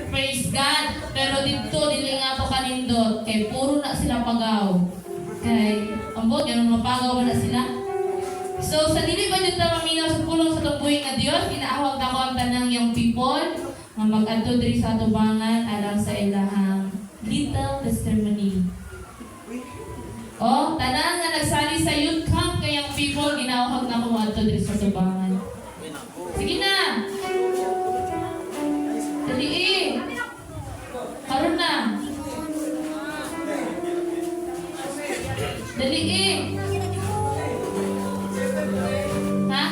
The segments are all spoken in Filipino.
Praise God. Pero dito, dili nga ako kanindot. Kay puro na sila pagaw. Kay, ambot, ganun mapagaw na sila. So, sa dili ba dito maminaw sa pulong sa tubuhin nga Diyos, inaawag na ko ang tanang yung people, nga mag-adto diri sa tubangan, alang sa ilahang little testimony. O, tanang nga nagsali sa youth camp kayang people, ginawag na ko mag-adto diri sa tubangan. Sige na! Dali eh! Karoon na! Dali eh! Ha?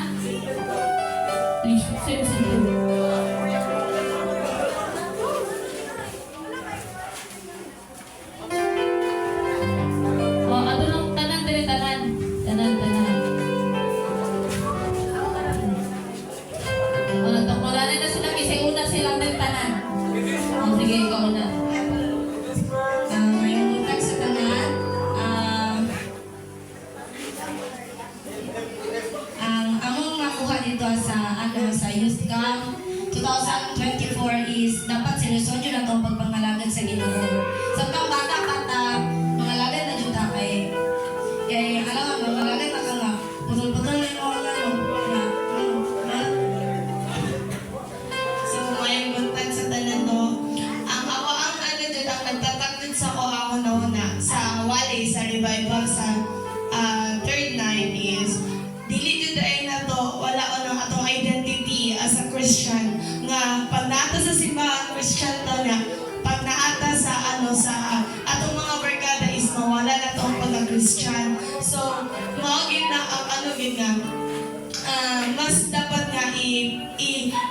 O, ato lang tanan dali tanan. Tanan. O, nagtangkulanan na sila kasi una silang din tanan. O, sige, ikaw na. Ngayong buntag sa tanan, ang among makuha dito sa youth camp 2024 is dapat sinusunod na itong pagpangalagad sa Ginoo. Sa mga bata-bata, mangalagad na dyan kay alam mo, mangalagad na ka nga. Putol-putol na yung mga So, ngayong buntag sa tanan no, ang ako ang dyan, ang nagtatakdid sa ko ako na sa wali, sa revival, sa third night is dili jud ay na to wala nang atong identity as a Christian nga pag naata sa simbahan Christian to na pag naata sa sa atong mga barkada is mawala na tong pagka-Christian. So mao gid na ang gid nga mas dapat nga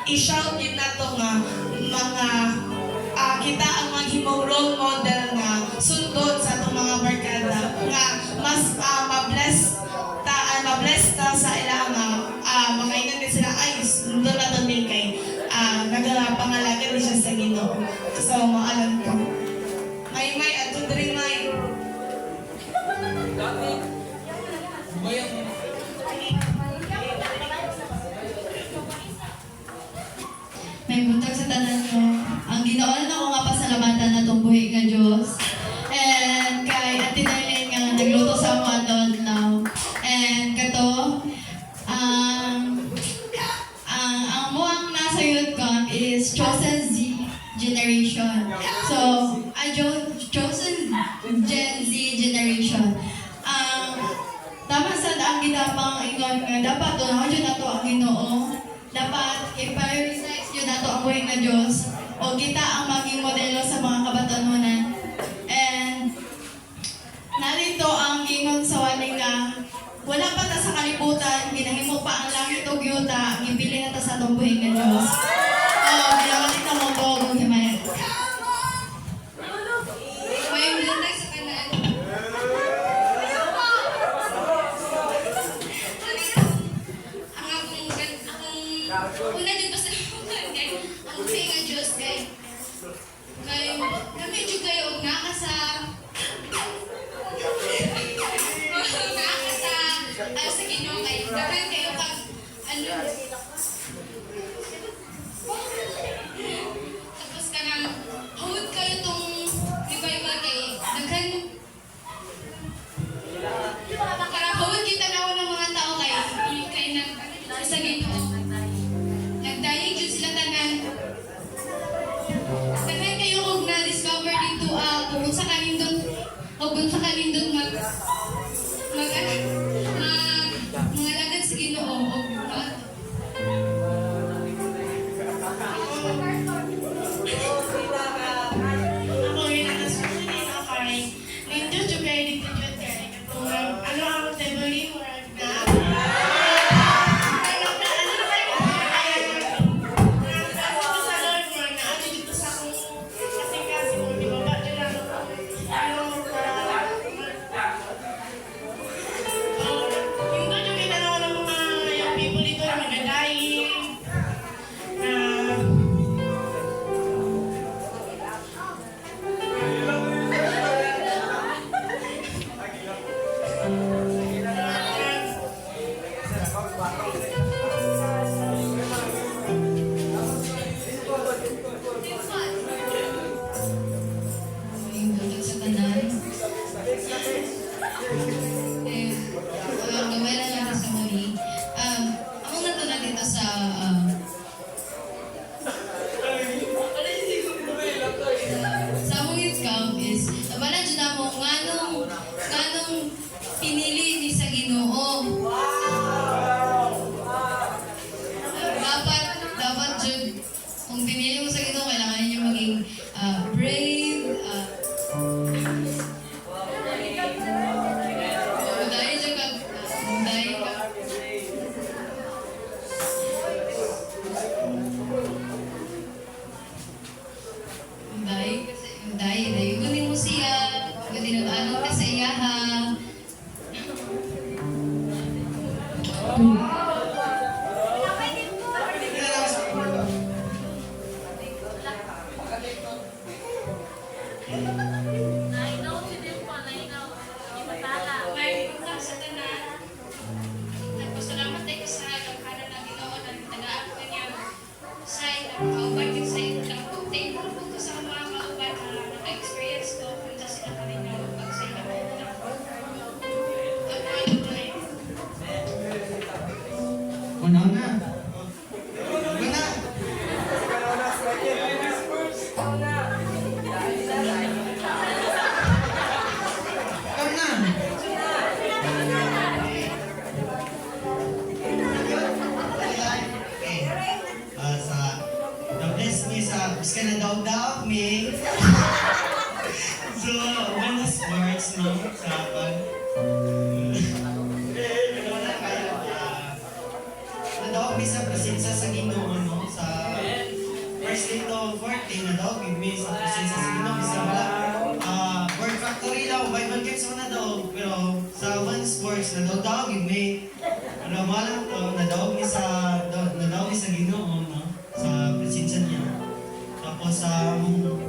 i-shout gid nato nga mga kita ang maghimong role model nga sundot sa atong mga barkada nga mas mabless ta sa ilang makaingan din sila ay sundot na to din kay nagapangalaga din siya sa Ginoo. So maalam ko may ato diri may buntag sa tanan mo. Ang ginoon ako nga pasalamatan na itong buhi nga Diyos. And kay Ate Darlene nga nagluto sa mga adult now. And kato, ang muang nasa youth camp is Chosen Z Generation. So, Chosen Gen Z Generation. Tama sa ang ginapang ingon nga dapat doon dyan na to ang Ginoo. Dapat i-prioritize yun na to ang buhay ng Diyos. O kita ang maging modelo sa mga kabatanunan. And narito ang gingon sa waling nga wala pa ta sa kalibutan, ginahimo pa ang langit o yuta, gipili na ta sa itong buhay ng Diyos. O, ginawalit na mo po kung himayat. May buntag sa kanan. Una dito sa ang buhay nga Diyos kay kami dyan kayo nga sa Ginoo kay dagan kayo pag tapos ka nang hawad kayo tong revival kay daghan para hawad kita na ng mga tao kay sa Ginoo nagdayeg jud sila tanan daghan kayo og na-discover dito kung sa kanindot mga lagad sa Ginoo ako rin ang nasusunod na kay nindot yung kaya dito dyan kay ano ang tebuli mo na sa Lord mo na ano dito sa akong kasing-kasing mo di ba ba dyan lang kanong pinili ni sa Ginoo. Dapat jud kung pinili mo sa Ginoo, kailangan ninyo maging brave, dahil dyan ka, dahil ka. Dahil kunin mo siya, kunin mo ka sa iya ha. May utang sa tanan. Nagpasalamat tayo sa kagkanan ng Ginoo na tagaan ko niya sa kauban din sa inyo. Thankful po ko sa mga kauban na naka-experience ko kung sa sila kami na pag sa inyo. Una na. Una. Ikaw na. Sa the bless me sa gusto na daw me. So, when the sports no sa pag nadawag mi sa presensya sa Ginoo no sa first day to 14 nadawag mi sa presensya sa Ginoo sa wala word factory daw Bible games na daw pero sa one sports nadawag mi pero malang to nadawag mi sa Ginoo no sa presensya niya tapos sa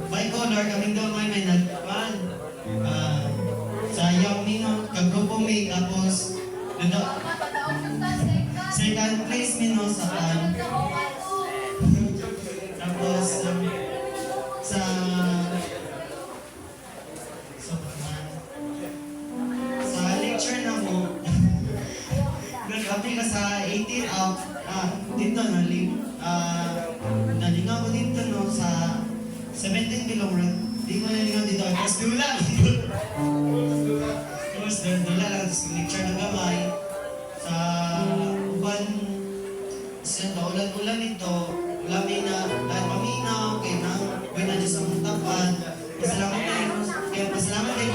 bicolor kaming daw may nagpan sa Yami no kagrupo mi tapos second place mi no sa tapos sa lecture na mo nag-apply ka sa 18 up dito nalingaw ko dito no sa 17 kilometers di ko nalingaw dito tapos dula tapos dula lang sa lecture na gamay sa uban siya ulan-ulan ito ulami na dahil paminaw kaya na huwag na Diyos ang tapan pasalamat kayo ko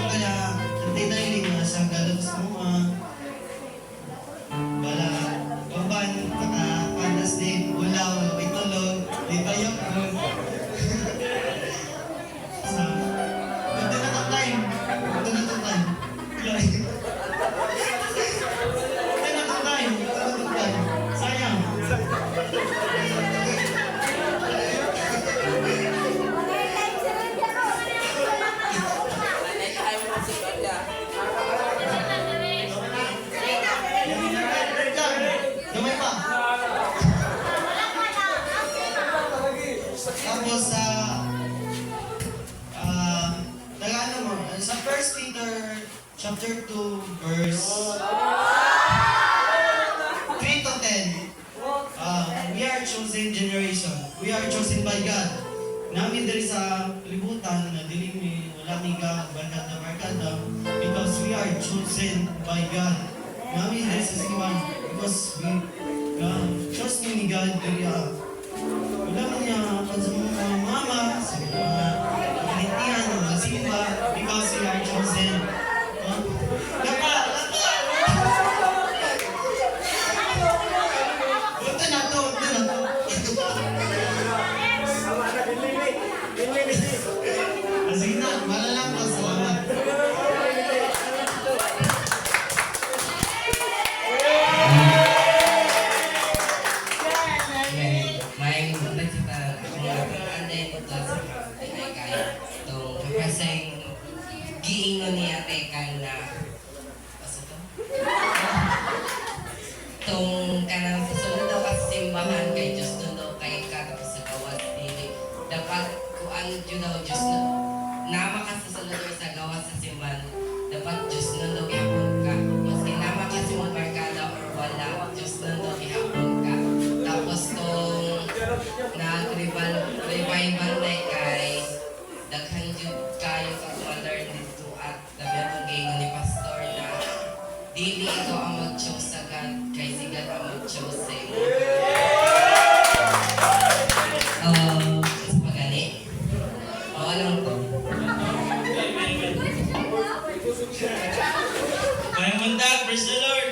kaya hantay tayo na siyang galap sa mga wala uban nakapanas din ulaw itulog di tayo po sa ito na itong time sayang. Gamay pa. Tapos Tagalog mo, sa 1 Peter chapter 2 verse 3 to 10. We are chosen generation. We are chosen by God. Namin diri sa libutan na dili mi wala mi barkada because we are chosen by God. Namin diri sa siwan because we trust ni God diri wala man niya sa mga mama sa mga kanitian ng mga simba because we are chosen. Sige na, malalang ko, salamat. May nagcita anday ko to sa kay itong kapasang giingon ni ate kay na itong kanang susunod daw kasi simbahan kay Diyos nun daw kay katapos sa gawas dili dapat kuan Diyos daw Diyos nun nama ka sa sulod sa gawas sa simbahan dapat Diyos nun daw ihapon ka maski nama ka si mong barkada or wala Diyos nun daw ihapon ka tapos tong nag-revival na kay daghan jud kayo ka learn dito at dami akong gingon ni Pastor dili ikaw ang mag-choose sa God, kay si God ang mag-choose sa imo. Sa pagani. Alam ko. May mundag, praise the Lord!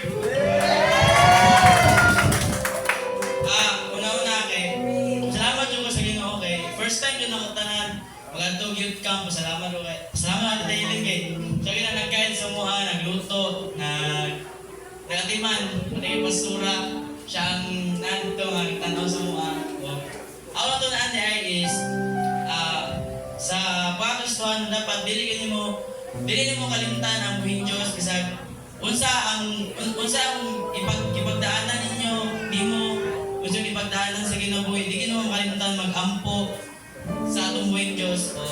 Una-una kay, salamat yung sa Ginoo kay, first time yun ako tanan, mag-antog youth camp, salamat ko kay, salamat natin tayo kay, siya kina nag-guide sa mga, nagluto, nagatiman, pati pastura, siya ang nandito, nagtanaw sa mga. Ako na ito na ay is, sa pagkastuhan dapat dili mo kalimtan ang buhing Diyos bisag unsa ang ipagdaanan ninyo nimo unsang ipagdaanan sa kinabuhi di kinyo kalimtan magampo sa atong buhing Diyos o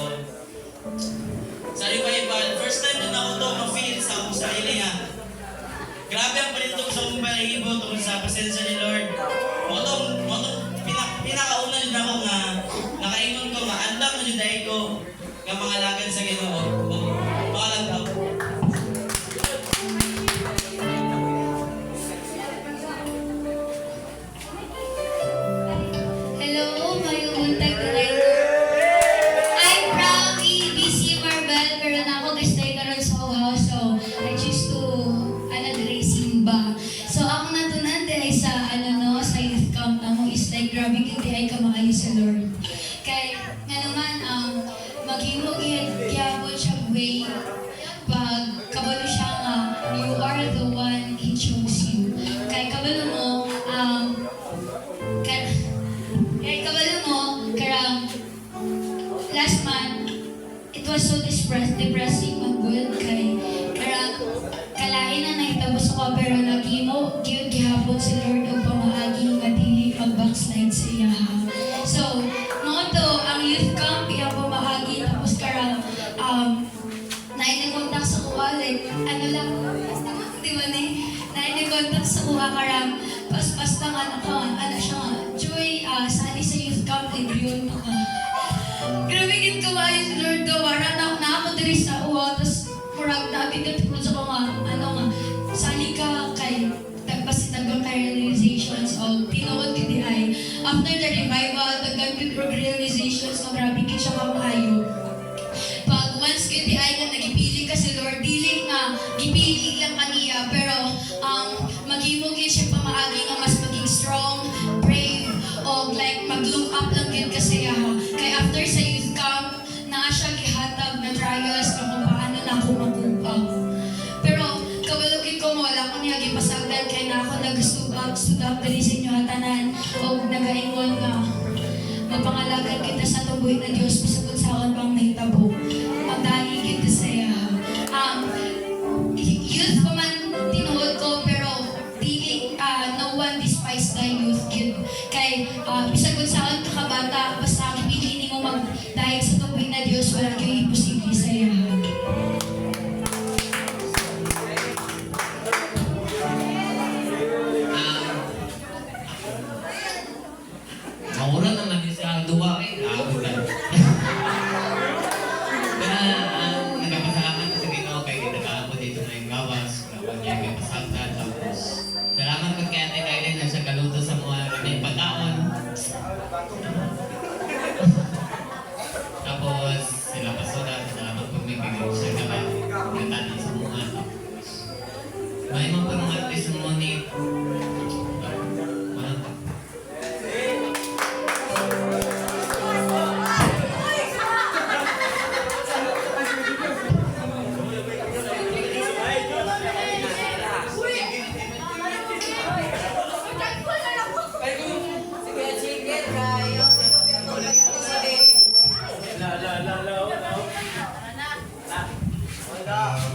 sa revival first time din ako to ma-feel sa akong sarili nga grabe ang palintog sa akong balahibo tungkol sa presensya ni Lord motong pinakauna din ako nga nakaingon ko nga andam na jud ko nga mga lagad sa Ginoo. Mga lagad. Hello, mayong buntag kayo. I'm from ABC Marvel, pero na ako gastay karon sa Wow, so I choose to diri simba. So ako natunan diri sa sa youth camp namo is like grabe gid ay ka maayo sa Lord. Kay nga naman maghimo gyapon siya way pag kabalo siya nga you are the one he chose you. Kay kabalo mo kay kabalo mo karang last month it was so depressing ang good kay karang kalain na nahitabo sa pero naghimo gyud gihapon si Lord og pamaagi nga dili mag-backslide sa iya. So mo to ang youth camp iya pamaagi tapos karang nai-contact sa kuha like lang di ba ni nai-contact sa kuha karang pas lang siya nga Joy sali sa youth camp yun grabe gid ko maayo si Lord do wala na ako diri sa uwa tapos murag dabi ka tulad sa mga sali ka kay tagpasitagang kay realizations o tinuod gid ay after the revival tagang gid realizations na grabe gid siya kamaayo pag once gid ay nga nagipili ka si Lord dili nga gipili lang kaniya pero maghimo gid siya pamaagi nga mas maging strong brave o like mag-look up lang gid ka sa iya kay after sa youth camp naa siya gihatag na trials kung paano na ako mag-up pero kabalugin ko mo wala ko niya gipasagdan kay na ako nag-student diri sa inyo hatanan o nagaingon nga mapangalagan kita sa tuboy na Dios bisag unsaon pang nahitabo magdali kita sa iya youth pa man tinuod ko pero dili no one despise the youth kid kay bisag unsaon ka kabata basta kipili nimo magdahig sa tuboy na Dios wala gyud imposible sa iya. Maura naman yung sa duwa eh. Ako lang. Kaya nagpapasalamat ko sa Ginoo kay nagkaako dito na yung gawas. Kapag niya may pasagdan. Tapos salamat ko kay Ate Kailin na siya kaluto sa mga may pagkaon. Tapos sila pasoda. Salamat ko may bigay siya kaba. Nagtanan sa mga. Tapos may mga testimony.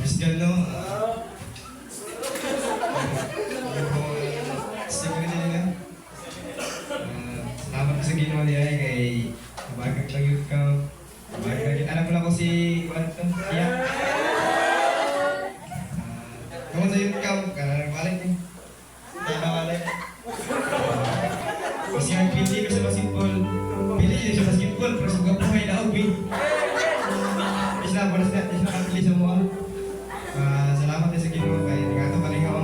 Bisgan no. Salamat sa Ginoo niya kay kabagag lang youth camp. Kabagag. Alam mo lang ko si Quantum Kia. Kamu sa youth camp karena nagbalik eh. Nagbalik. Kasi ang pili ko sa basketball. Pili niya sa basketball pero sa buhay na uwi. Isla nakapili sa mga. Salamat sa Ginoo kay nga ito paling ako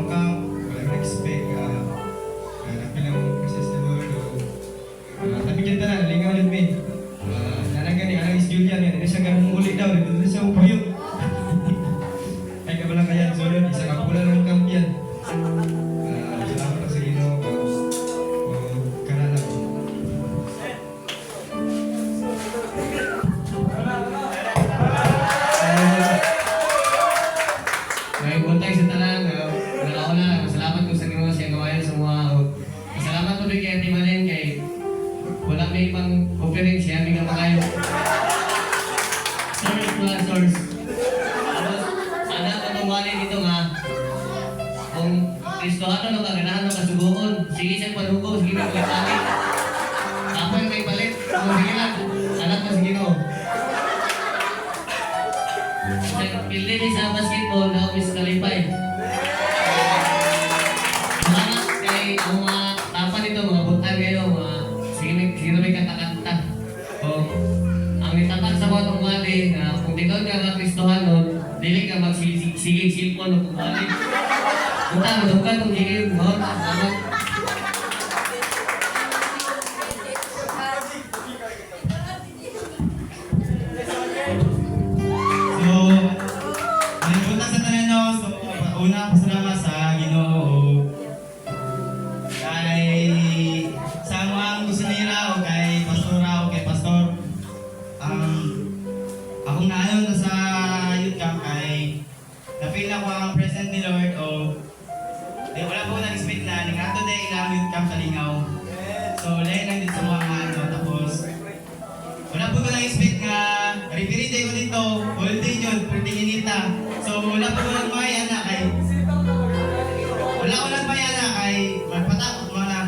mali dito nga, kung Kristohano na ka, ganahan na kasubuon, sige siyang palugo, sige na palit. Ako yung may palit, kung sige lang, anak mo sige no. Pildi ni sa basketball na Miss Kalipay. Salamat kay ang mga tapan nito, mga butan kayo, mga sige may kanta-kanta. Ang itatak sa mga tungwali na kung ikaw ka mga Kristohano, dili ka magsigig silpon o tungwali. Punta, madungkan kung dili mo. So, nalipunta sa tanan no. So, una pasalamat sa Ginoo. Kay sa mga gusto nila o kay pastora o kay pastor. Akong naayon sa youth camp kay na-feel ako ang present ni Lord o wala po nag-expect na nag-ato day ilang youth camp sa Lingaw. So, lahat lang dito sa mga ano. Tapos, wala po ko nag-expect nga referee day ko dito, all day yun, pwede inita. So, wala po ko nagmayana kay wala ko nagmayana kay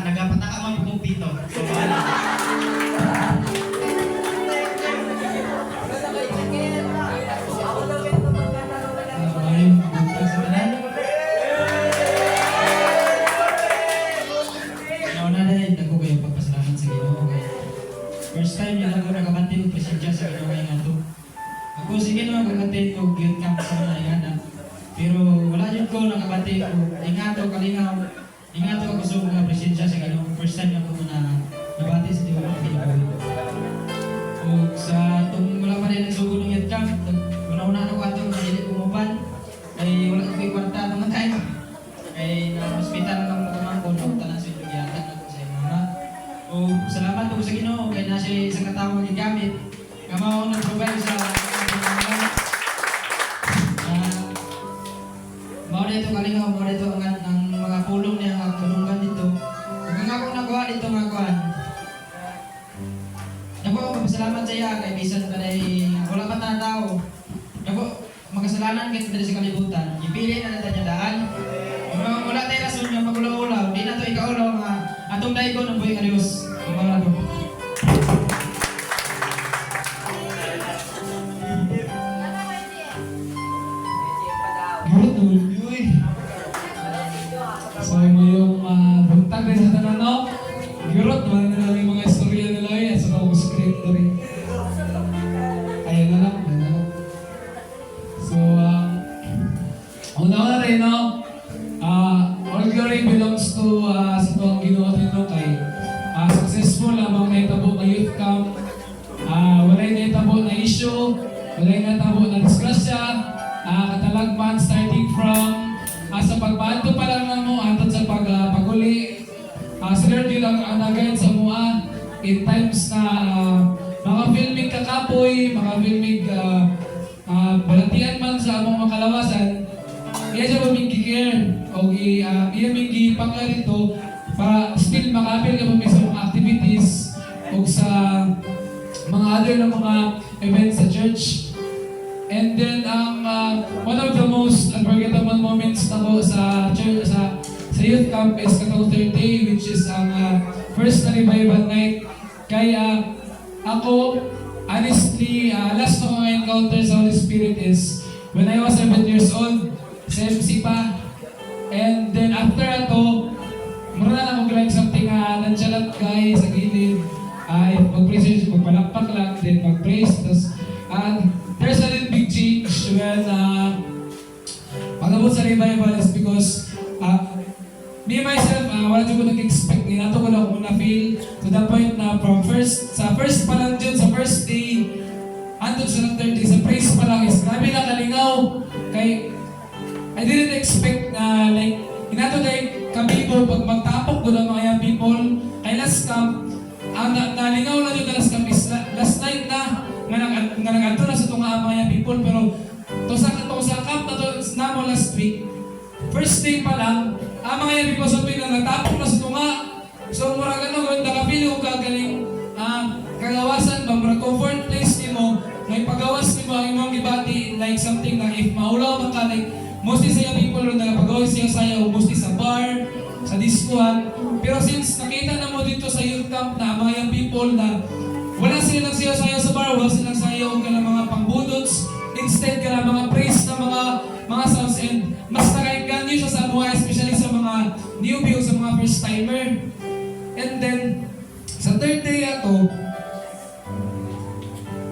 nagapataka man po kong pito. So, wala. First time yun ako nakabantay ng presidya sa ginaway nga to. Ako sige naman kakantay ko youth camp sa mga ingana. Pero wala yun ko nakabantay ko. Ingato, kalingaw. Ingato ako sa mga presidya sa ginaway. First time ako na nabati sa diwa ng ginaway. O sa itong wala pa rin nagsugo ng youth camp. Una-una na ko ato na hindi kumupan. Ay wala ko kwarta naman tayo. Ay na-hospital lang ako naman ko. Tanan sa inyo giyatan ako sa mga. O salamat po sa Ginoo kay na siya isang katawang gigamit nga mao nag-provide sa mao na ito kalingaw, mao na ito ang mga pulong niya ang tulungan dito. Kung ako nakuha dito nga kuhan Dako ako pasalamat sa iya kay bisan pa wala pa na tao. Dako makasalanan kay sa kalibutan. Ipili na natin yung daan. Kung wala tayo rason yung magulaw-ulaw, di na ito ikaulaw nga atong daigo ng buhay ka Diyos. Mga to. Good uy. So ngayong buntag rin sa tanan no. Gurot man na yung mga istorya nila ay sa mga script rin. Ayun na lang. So una rin no. All glory belongs to sa tuwang Ginoo dito kay successful lamang naitabo ng youth camp. Walay naitabo na issue, walay naitabo na disgrasya, katalagman starting from sa pagbaanto pa lang mo antod sa paguli. Sa Lord yun ang nag-guide sa mua in times na mga filming kakapoy, mga filming balatian man sa among makalawasan. Iya siya pamigigir o iya migipangla rito para still makapil ka sa mga activities o sa mga other na mga events sa church. And then one of the most unforgettable moments na ko sa church sa youth camp is katong Thursday, which is ang first na revival night. Kaya ako honestly last na mga encounter sa Holy Spirit is when I was 7 years old. Sa MC pa. And then after ato, muna na ako like something nonchalant guy sa gilid. Mag-praise, magpalakpak lang, then mag-praise. There's a little big change when pag-abot sa revival is because me myself, wala dyan ko nag-expect. Nato ko lang muna feel to the point na sa first pa lang dyan, sa first day, andun sa third day, sa praise pa lang is grabe na kalingaw. Kay I didn't expect na inato kabibo pag magtapok ko ng mga young people kay last camp, ang nalingaw na yung last camp is last night na nga nag-ato na sa tunga mga young people pero to sa camp na to namo last week first day pa lang ang mga young people sa tuwing nagtapok na sa tunga so mura gano'n nakapili ko kagaling kagawasan ba mura comfort place ni mo may pagawas ni mo ang imong gibati like something na if maulaw man ka mostly sa yung people ron nagapagawa siya sayaw, mostly sa bar, sa diskuhan. Pero since nakita na mo dito sa youth camp na mga young people na wala silang sayaw sa bar, wala silang sayaw ka ng mga pangbudots, instead ka ng mga praise na mga sounds, and mas nakainganyo siya sa buhay, especially sa mga newbie o sa mga first timer. And then, sa third day ato,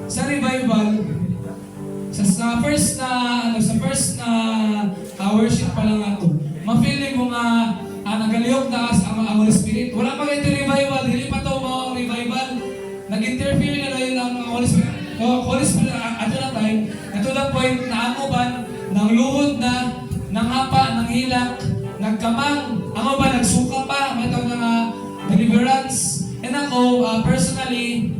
sa revival, sa first na worship pa lang ato, ma-feeling mo nga nagaliyok na ang Holy Spirit. Wala pa ito revival, hindi pa ito mga revival. Nag-interfere na rin ang Holy Spirit. Holy Spirit ato na time, at to the point na ako ba, nang luhod na, nang hapa, nang hilak, nagkamang, ako ba, nagsuka pa, may tawag na deliverance. And ako, personally,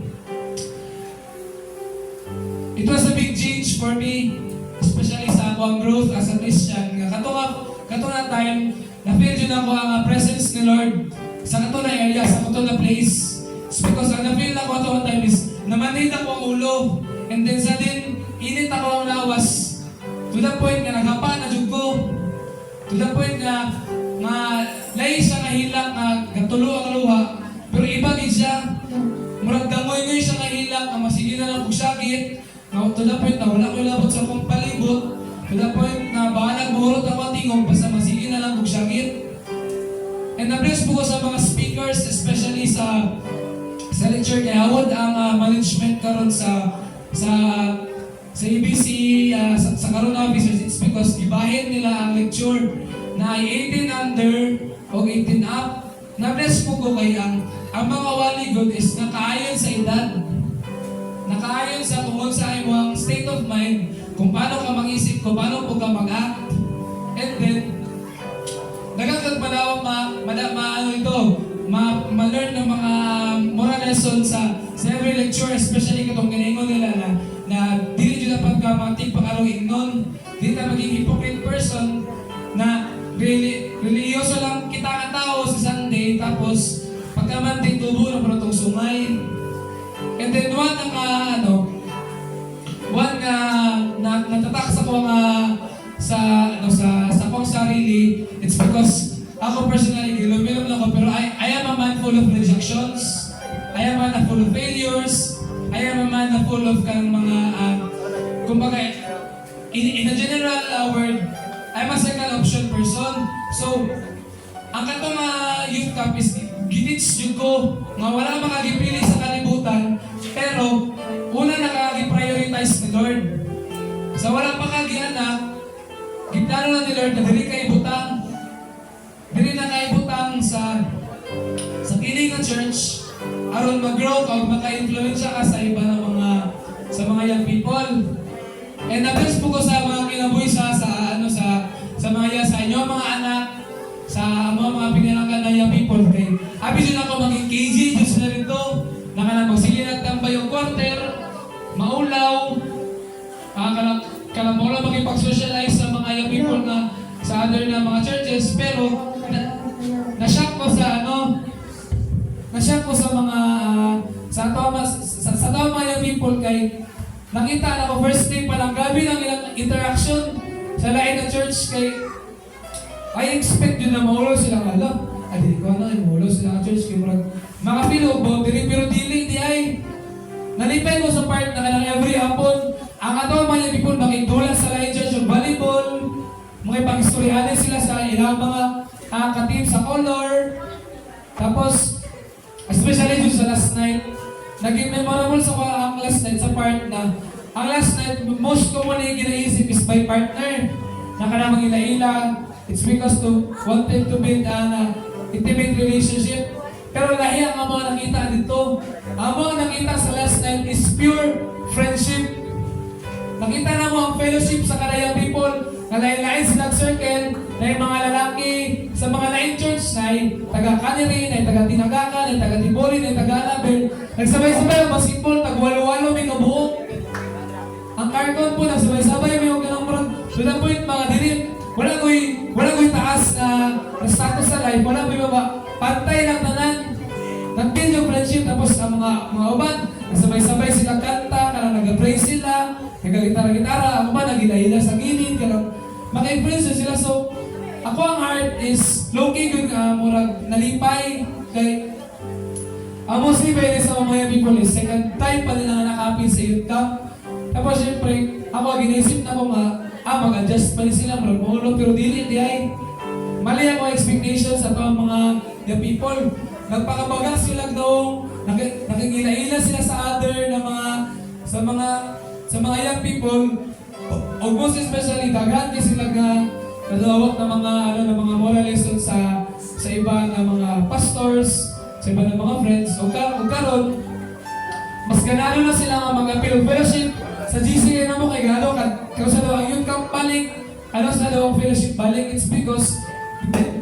it was a big change for me, especially sa akong growth as a Christian. Kato na time, na-feel yun ako ang presence ni Lord sa kato na area, sa kato na place. It's because ang na-feel ako ato na time is, namanid ako ang ulo. And then sa din, init ako ang lawas. To the point na nagapa na jud ko. To the point na lahi siya nahilak na gatulo ang luha. Pero iba gid siya. Murag damoy ngayon siya nahilak na masigil na lang kong sakit. To the point na wala ko labot sa akong palibot. To the point na bahalag buhurot ako ang tingog basta masigil na lang kong sakit. And na-bless po ko sa mga speakers, especially sa lecture kay Howard ang management karon sa ABC, sa karon na officers. It's because ibahin nila ang lecture na 18 under o 18 up. Na-bless po ko kay ang mga wali good is nakaayon sa edad. Nakaayon sa kung sa imong state of mind, kung paano ka mag-isip, kung paano po ka mag-act. And then, nagagad ma-learn ng mga moral lesson sa every lecture, especially katong ginaingon nila na dili dito dapat ka matig pang-araw ignon, dili ka maging hypocrite person na religyoso lang kita ka tao sa Sunday, tapos pagkamanting tubo ng protong sungay. And then natatak sa ko sa kong sarili, it's because ako personally, gilumilom lang ako, pero I am a man full of rejections. I am a man full of failures. I am a man full of mga, kumbaga, in a general word, I'm a second option person. So, ang katong youth camp is, gitits yun ko, nga wala makagipili sa kalibutan, pero una nakagi-prioritize ni Lord. Sa wala pa kagianak, giplano na ni Lord na dili kayo butang. Dili na kayo butang sa kining ng church aron mag-grow ka o maka-influensya ka sa iba ng mga young people. And na-bless po ko sa mga kinabuhi sa inyo mga anak, sa mga pinananggan na young people. Kay abi din ako maging KG, Diyos na rito, magsigil at tambay yung quarter, maulaw, kalambola makipag-socialize sa mga young people na sa other na mga churches, pero na-shock ko sa mga sa mga young people kay nakita na ko first day pa lang grabe lang ilang interaction sa lain na church kay I expect yun na maulo silang alam. Di ko na maulo silang church kay mga pilo boundary pero dili di ay nalipay mo sa part na kanang every hapon ang ato mga young people makidula sa lain church yung volleyball, mga pang-istoryahan sila sa ilang mga ka-team sa color. Tapos, especially dun sa last night, naging memorable sa ang last night sa part na ang last night, most commonly ginaisip is by partner. Nakanamang ila-ila. It's because to wanted to build an intimate relationship. Pero lahi ang mga nakita dito. Ang mga nakita sa last night is pure friendship. Nakita na mo ang fellowship sa kanayang people na lain-lain silang circle, na yung mga lalaki sa mga lain church na ay taga-Canary, na ay taga-Tinagakan, na ay taga-Tiboli, na ay taga-Anabel. Nagsabay-sabay ang basketball, tag-walo-walo may kabuok. Ang carton po, nagsabay-sabay may yung ganang parang to the point mga dilim, wala ko'y taas na status sa life, wala ko'y baba, pantay lang tanan. Nag-build yung friendship, tapos ang mga uban, nagsabay-sabay sila kanta, kanang nag-praise sila, nagagitara-gitara, ang ba, nagila-hila sa gilid, kanang maka-influence sila. So, ako ang heart is low-key good murag nalipay kay mostly ba sa mga people is second time pa nila nakapin sa youth camp. Tapos syempre, ako ginisip na ko mag-adjust pa rin sila, murag pero dili ay mali ako expectations sa mga young people. Nagpakabaga sila daw, nakikila-ila sila sa other na sa mga young people. O most especially, daghan kasi sila nadawat na mga moral lessons sa iba na mga pastors, sa iba ng mga friends. O karon, mas ganado na sila nga mga fellowship sa GCA na mo kay gano kung sa daw ang youth camp balik, sa daw ang fellowship balik, it's because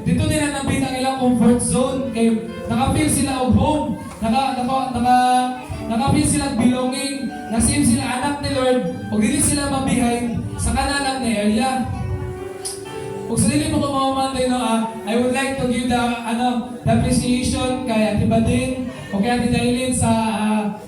dito nila nabit ang ilang comfort zone kay naka-feel sila of home, naka-feel sila belonging, nasim sila anak ni Lord, o dili sila mabihay sa kanalang na area. Kung sa dili mo kumamanday I would like to give the appreciation kay Ate Badin o kay Ate Dailin sa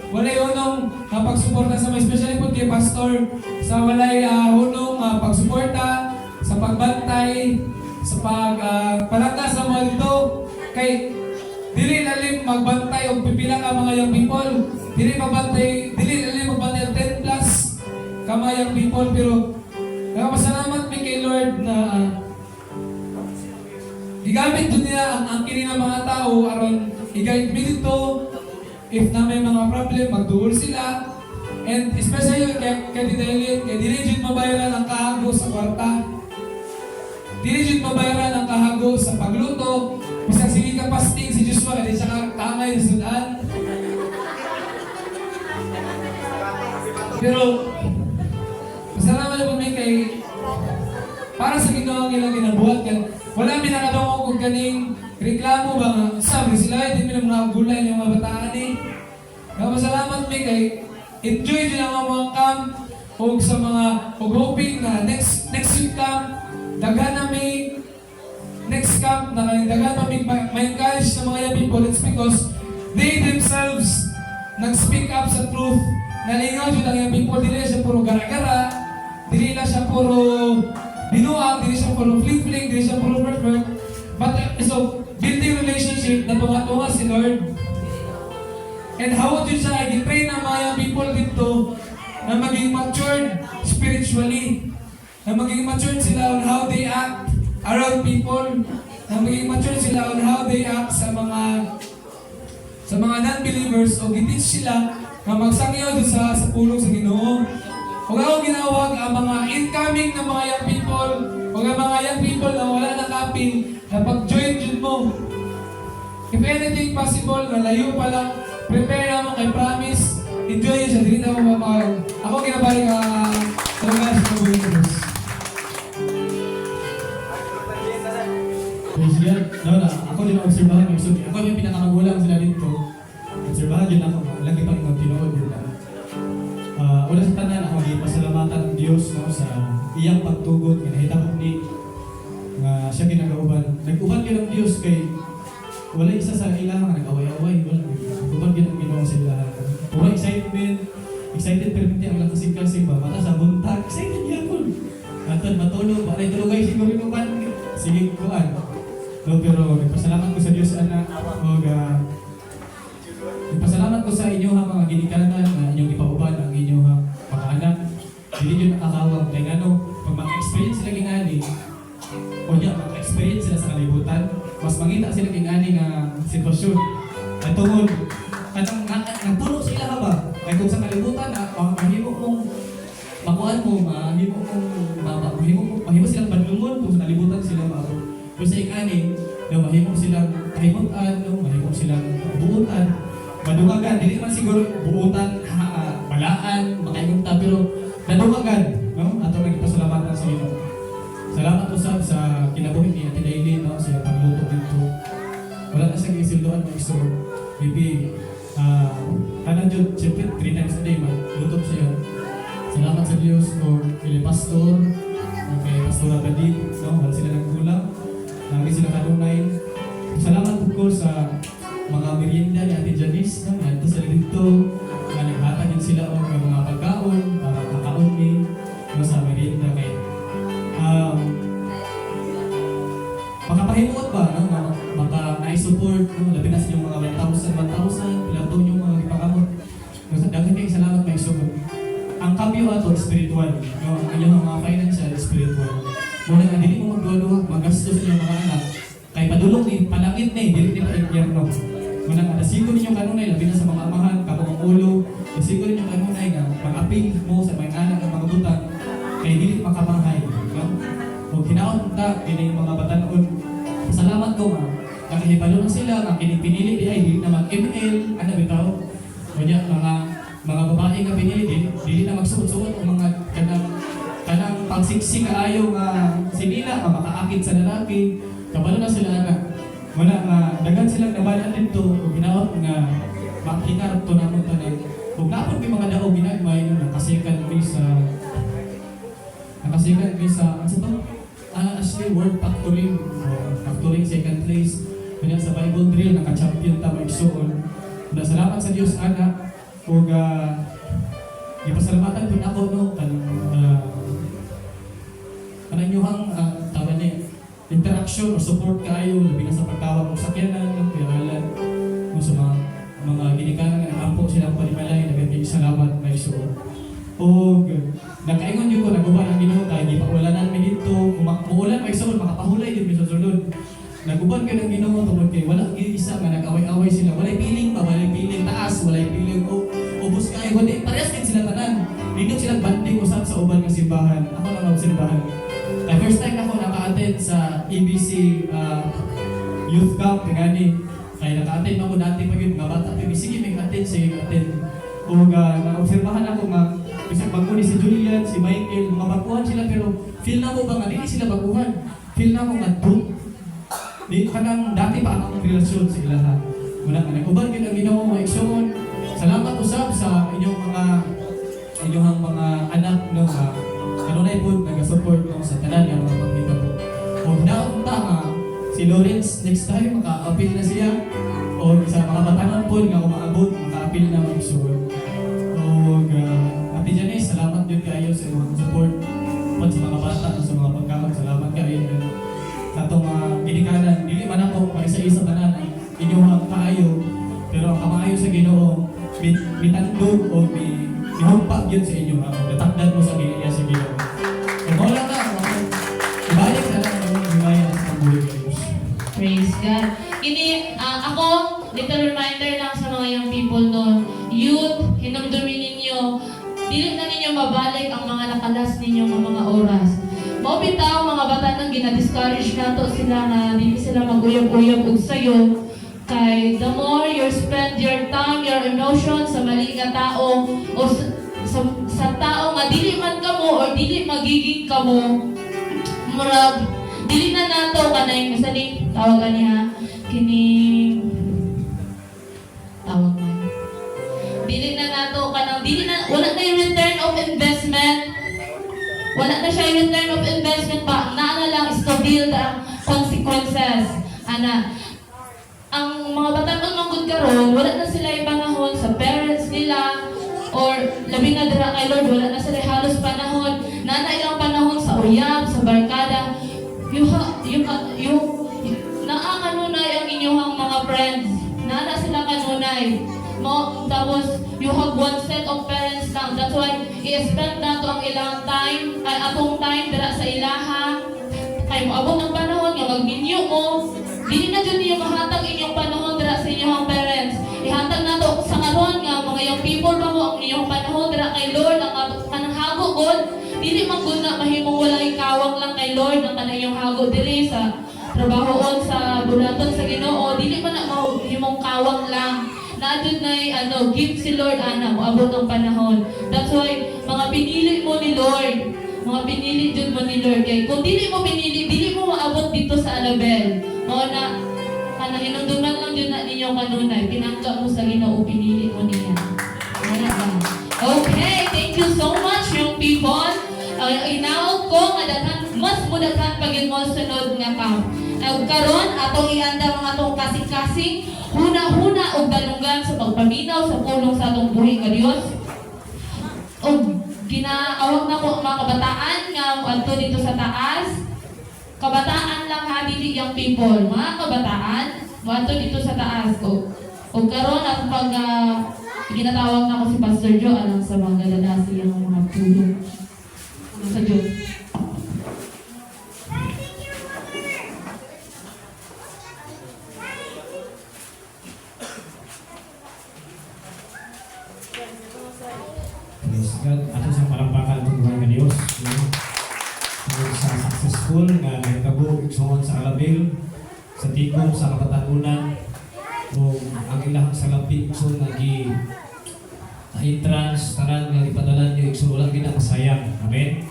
walay unong pagsuporta sa mga, especially po kay Pastor, sa walay unong pagsuporta, sa pagbantay, sa pagpalata sa mga dito. Kay dili lalim magbantay o pipila ka mga young people. Dili lalim magbantay ang 10 plus ka mga young people. Pero nagpasalamat mi kay Lord na igamit doon niya ang kini ng mga tao aron i-guide me dito. If na may mga problem, magduol sila. And especially kay Dailin, kay dili jud mabayaran ang kahago sa kwarta. Dili jud mabayaran ang kahago sa pagluto. Bisag sige ka fasting si Joshua kay siya kamay sa sudan. Pero pasalamat na po may kay para sa Ginoo ang ilang ginabuhat kan. Wala mi nakadungog kung kaning reklamo ba nga sabi sila hindi mi mga gulay ng mga bataan ni. Masalamat mi kay enjoy din ang mga camp o sa mga hoping na next week camp daghan na may next camp na daghan na may encourage sa mga young people. It's because they themselves nag-speak up sa truth. Nalingaw dyan ang young people, dili siya puro gara-gara, dili na siya puro binuang, dili siya puro fling-fling, dili siya puro perfect. But so, building relationship na tunga-tunga si Lord. And how yun siya, i-train ng mga young people dito na maging matured spiritually. Na maging matured sila on how they act around people. Na maging matured sila on how they act sa mga non-believers o gitich sila na magsangyaw doon sa pulong sa Ginoo. Huwag ako ginawag ang mga incoming na mga young people o ang mga young people na wala nakapin na pag-join dyan mo. If anything possible, na layo pa lang, prepare naman kay promise, enjoy yun siya, dili na mo mapakal. Ako ginabalik talaga sa mga Ako din obserbahan yung suki. Ako yung pinakamagulang sila dito. Obserbahan din ako. Lagi pang magtinood yun. Una sa tanan, ako pasalamatan ng Diyos sa iyang pagtugot. Kinahita ko ni siya ginagauban. Nag-uban ka ng Diyos kay wala isa sa ilang nag-away-away. Nag-uban ka ng Ginoo sa ilang. Puro excited pero hindi ang lang kasing-kasing ba. Mata sa buntag. Excited yan po. Atod matulog. Bakit tulogay siguro yung man. Sige kuhan. No, pero nagpasalamat ko sa Diyos anak. Nagpasalamat ko sa inyo mga ginikanan na inyong ipauban ang inyong mga anak. Hindi nyo nakakawag. Kaya nga pag mag-experience sila kingani, o niya, mag-experience sila sa kalibutan, mas mangita sila kingani nga sitwasyon. At tungod, nagpuno sila ka ba? Kaya kung sa kalibutan, mahimo mong makuhaan mo, mahimo silang badlungon kung sa kalibutan sila kung sa ikani, mahimo silang kahimutan, mahimo silang buutan, madungagan. Hindi naman siguro buutan, balaan, makahimunta, pero nadungagan. Ato nagpasalamatan sa inyo. Salamat po sa kinabuhi ni Ate Dailin, sa pagluto dito. Wala na siya isildoan ng iso. Maybe, kanan dyan, siyempre, 3 times a day, magluto siya. Salamat sa Diyos for kay Pastor, kay Pastor Abadid, wala sila nagkulang. Lagi sila kanunay. Salamat po sa mga merienda ni Ate Janice. Ito sila dito. Naghatagin sila ng mga pagkaon para kakaon sa merienda. mahimuot ba no nga baka na-support no labi na sa inyong mga 1,000 pilato yung mga gipakamot. Kasi daghan kay salamat may sugod. Ang kamyo ato spiritual, no ang inyong mga financial spiritual. Muna nga dili mo magduwa-duwa, magastos sa inyong mga anak. Kay padulong ni palangit ni dili ni pa-impyerno. Muna nga dasigo ninyo kanunay labi na sa mga amahan, kapag ulo, dasigo ninyo kanunay nga mag-apil mo sa mga anak ng mga butang kay dili makamanghay, no? Ug hinaon ta kini mga batan-on. Salamat ko nga nakahibalo na sila nga kini pinili di ay dili na mag-ML ano bitaw. Kunya mga babae nga pinili dili na magsuot-suot ang mga kanang pagsiksik kaayo nga sinila nga makaakit sa lalaki. Kabalo na sila na wala nga dagan silang nabalaan dito ug hinaot nga makikarap to namon tanan. Ug napon may mga daog ginagmay no nakasikan sa ano sa to? Actually, Word Factoring. Factoring second place. Kanya sa Bible drill, naka-champion ta mag-suon. Salamat sa Diyos, anak. Kung ipasalamatan din ako, no? Kananyuhang tawag niya, interaction o support kayo, labi na sa pagtawag o sakyanan, ng piralan. Kung sa mga ginikanan ng ampo silang panimalay, nagandang salamat, may suon. O nakaingon yun ko, naguba ng Ginoo kaya di pa ulanan mi dito. Kung uulan may sunod, makapahulay din mi sa sunod. Naguban ka ng Ginoo tungod kay wala isa nga nag-away-away sila. Walay piling ba, walay piling taas, walay piling ubos kayo. Kundi parehas din sila tanan. Dito silang banding usap sa uban ng simbahan. Ako na simbahan. Kaya first time ako naka-attend sa EBC Youth Camp, gani. Kaya naka-attend ako dati pag yun, mga bata. Sige, may attend, sige, attend. O na-obserbahan ako nga, isang bago ni si Julian, si Michael, mga baguhan sila pero feel na mo ba nga, hindi sila baguhan. Feel na mo nga doon. Di ka nang dati pa ang relasyon sa ilaha. Wala ka nag-uban yun ang ginawa mo, Exxon. Salamat usap sa inyong mga anak no, kanunay po nag-support no, sa tanan ng mga pagkita po. O naunta nga, si Lawrence next time maka-appeal na siya. O sa mga batanan po nga umaabot, maka-appeal na mag-Exxon. Ate Janice, salamat din kayo sa inyong support at sa mga bata at sa mga pagkaon. Salamat kayo sa itong ginikanan. Dili man ako isa-isa tanan ang inyong kaayo, pero ang kamaayo sa Ginoo mitandog o mihumpa yun sa inyo. Natakdan mo sa Ginoo sa Ginoo. Kung wala na, ibalik na lang ang himaya sa pambuhay ng Diyos. Praise God. Ako, little reminder lang sa mga young people no, youth, hinumdumin ninyo, dili na ninyo mabalik ang mga nakalas ninyo mga oras. Mao bitaw mga bata nang gina-discourage nato sila na dili sila maguyab-uyab og sayo. Kay the more you spend your time, your emotions sa mali nga tao o sa tao nga dili man kamo o dili magiging kamo, murag dili na nato kanay masali tawagan niya kini tawag man. Dili na nato kanang dili na wala na yung return of investment. Wala na siya yung return of investment pa. Naana lang is to build ang consequences. Ana, ang mga batang manggod karon, wala na sila yung panahon sa parents nila or labi na dira kay Lord, wala na sila halos panahon. Naana ilang panahon sa uyab, sa barkada. Naa kanunay ang inyong mga friends. Naana sila kanunay. Tapos, you have one set of parents lang. That's why, i-spend na to ang ilang time, ay atong time dira sa ilaha. Kay moabot ang panahon nga magminyo mo. Dili na dyan niyo mahatag inyong panahon dira sa inyong parents. Ihatag na to sa karon nga mga young people ba mo ang inyong panahon dira kay Lord ang kanang hago God. Dili man gud na mahimong walay kawang lang kay Lord ang kanang hago diri sa trabahoon sa bulaton sa Ginoo. Dili man na mahimong kawang lang. Naadun na give si Lord moabot ang panahon. That's why mga pinili mo ni Lord. Mga pinili dyan mo ni Lord. Kaya kung dili mo pinili, dili mo maabot dito sa Alabel. Mga na, kanang inunduman lang dyan na ninyo kanunay. Pinangka mo sa Ginoo, pinili mo niya. Okay, thank you so much young people. Inaot ko nga daghan, mas mudaghan pag yun mo sunod nga camp. Karon atong ianda mga atong kasing-kasing, huna-huna og dalungan sa pagpaminaw sa pulong sa atong buhi nga Dios. Og ginaawag na ko ang mga kabataan nga adto dito sa taas. Kabataan lang ha, dili young people, mga kabataan, wato dito sa taas. O karon ang pag ginatawag na ko si Pastor Joe alang sa mga galadasi ang mga tulong sa Diyos. Praise God. Ato sa palakpakan itong buhay ng Diyos. Tungkol sa successful nga nagkabog igsoon sa Alabil, sa Tigong, sa Kapatanunan, o ang ilahang sa Lapi igsoon nga entrance, tanan nga ipadalan niyo igsoon, wala gina masayang. Amen?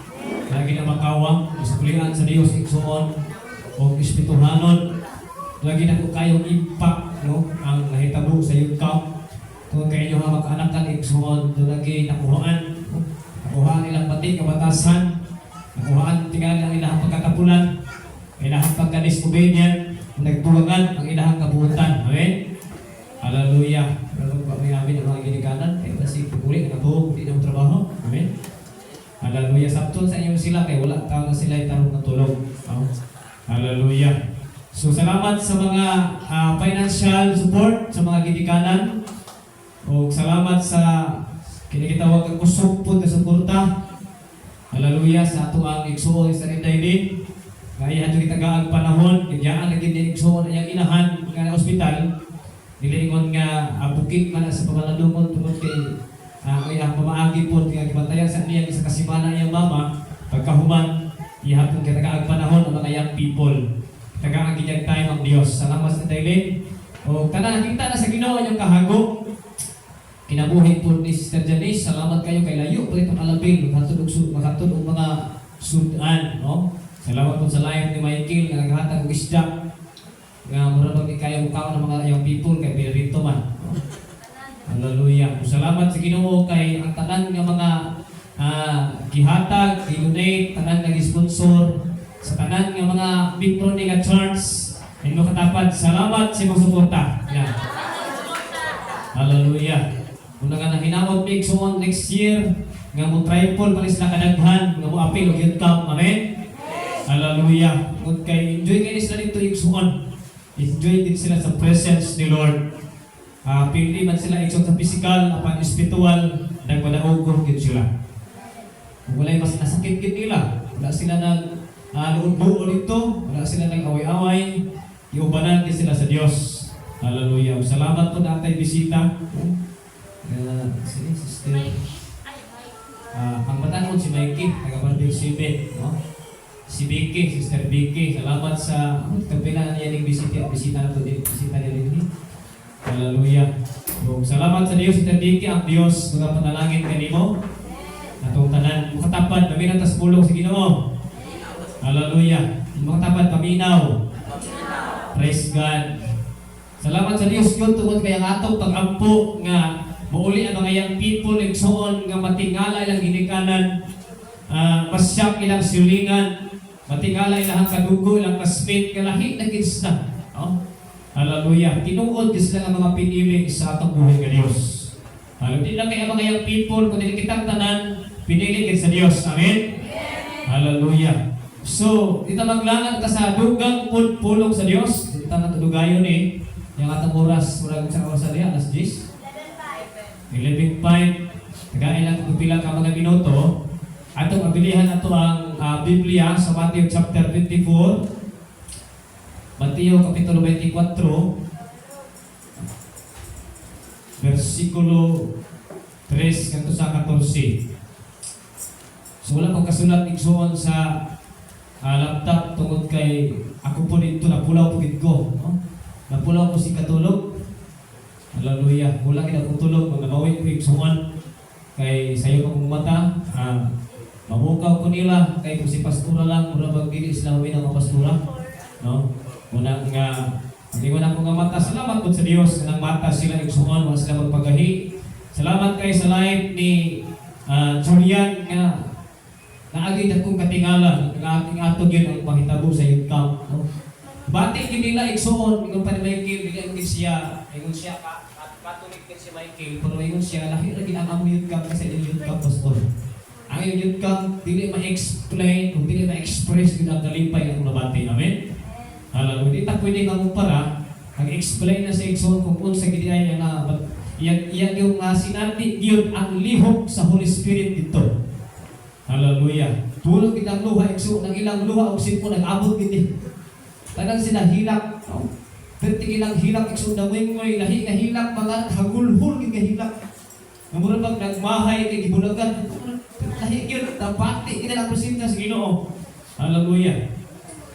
Lagi na makawang, iskulihan sa Diyos igsoon, o ispituhanon, lagi na ko kayong impact, no? Ang nahitabo sa youth camp. Kung kayo nga mag-anakan igsoon, doon lagi nakuhaan. Nakuhaan nilang pati kabatasan. Nakuhaan tingali ang ilahang pagkatapulan. Ilahang pagka-disobedient. Nagtuwangan ang ilahang kabuutan. Amen? Hallelujah. Pero kung kami namin ang mga ginikanan, kaya kasi pupuli na po, hindi na trabaho. Amen? Hallelujah. Sabton sa inyo sila, kaya wala tao na sila itarong ng tulong. Hallelujah. So salamat sa mga financial support sa mga ginikanan. O salamat sa kinikitawag ang kusog po na suporta. Hallelujah sa ato ang igsuon sa Rindaylin. Kaya ato itagaang panahon, kaya lagi din igsuon ang inahan nga ospital. Nilingon nga bukid man sa pamalalumon tungod kay ang pamaagi po nga gibatayan sa niya sa kasimana iyang mama. Pagkahuman, ihapon kitagaang panahon ang mga young people. Tagaan ginyag time ang Dios. Salamat sa Rindaylin. O tanan nakita na sa Ginoo yung kahago. Kinabuhi po ni Sister Janice, salamat kayo kay layo po itong Alabil, makatulog mga sudan, no? Salamat po sa live ni Michael, nga naghatag ng isda, nga mura pag di kayo mukhaon ng mga young people, kay Pirito man. No? Hallelujah. Salamat sa Ginoo kay ang tanan nga mga gihatag, gi-donate, tanan nga gi-sponsor, sa tanan nga mga membro ni nga church, ino katapad, salamat sa imong suporta. Yeah. Hallelujah. Kung nga nahinawag mig suon next year, nga mo triple palis na kadaghan, nga mo apil o youth camp. Amen? Hallelujah. Kung kay enjoy kayo sila dito yung suon. Enjoy din sila sa presence ni Lord. Pili man sila iksong sa physical, apan spiritual, nagpadaugong din sila. Kung wala mas nasakit din nila, wala sila nang luod-buo dito, wala sila nang away-away, iubanan din sila sa Diyos. Hallelujah. Salamat po na atay bisita. Sige, sister. Ang matanon si Mikey, taga-Barbio Cibe, no? Si Vicky, Sister Vicky, salamat sa kapilan niya ng bisita na to din, bisita niya din. Hallelujah. So, salamat sa Diyos, Sister Vicky, ang Diyos, mga panalangin kanimo. Atong tanan, makatapad, paminaw tas pulong sa Ginoo. Hallelujah. Makatapad, paminaw. Praise God. Salamat sa Diyos yun, tungkol kaya nga atong pag-ampo nga mauli ang mga young people igsoon nga matingala ilang ginikanan, masyak ilang silingan, matingala ilang kadugo, ilang kasmit, kalahi na ginsa. Hallelujah. Tinuod din sila ng mga pinili sa atong buhay ng Diyos. Hindi lang kaya mga young people, kung hindi kitang tanan, pinili din sa Diyos. Amen? Hallelujah. So, dito maglangan ka sa dugang pulong sa Diyos. Dito natudugayon yung atong oras, murag sa oras niya, alas 10. 11:05, tagain lang kung pila ka mga minuto. Atong abilihan nato ang Biblia sa Matthew chapter 24, Mateo kapitulo 24, versikulo 3 kanto sa 14. So wala kong kasulat igsuon sa laptop tungod kay ako po dito napulaw po ko, no? Napulaw po si katulog. Hallelujah. Mula kita kong tulog, magnabawi ko igsuon kay sayo akong mata. Mabukaw ko nila kay kung si pastora lang, mura magbili sila ng mga pastora. No? Muna nga, hindi mo na akong mata. Salamat po sa Diyos ng mata sila igsuon, wala sila magpagahi. Salamat kay sa live ni Julian nga naagid akong katingala ng ating atog yun ang mahitabo sa youth camp. No? Batik yun nila igsuon, ingon pa ni Michael, ingon siya katulik din si Michael, pero ingon siya, lahi lagi ang among youth camp kasi yung youth camp pastor. Ang youth camp, dili ma-explain, kung dili ma-express, yun ang nalimpay ang nabati. Amen? na pwede mamumpara, nag-explain na sa igsoon kung unsa gid ay nga yan yung sinati yun ang lihok sa Holy Spirit dito. Hallelujah. Tulog ilang luha, igsoon ng ilang luha og sinpo nag-abot gid. Tanang sila hilak. Perti ilang hilak igsoon na moy lahi ka hilak mga hagulhul gid ka hilak. Namura bang nagmahay kay gibulagan. Lahi gyud tapati kita lang presenta sa Ginoo. Hallelujah.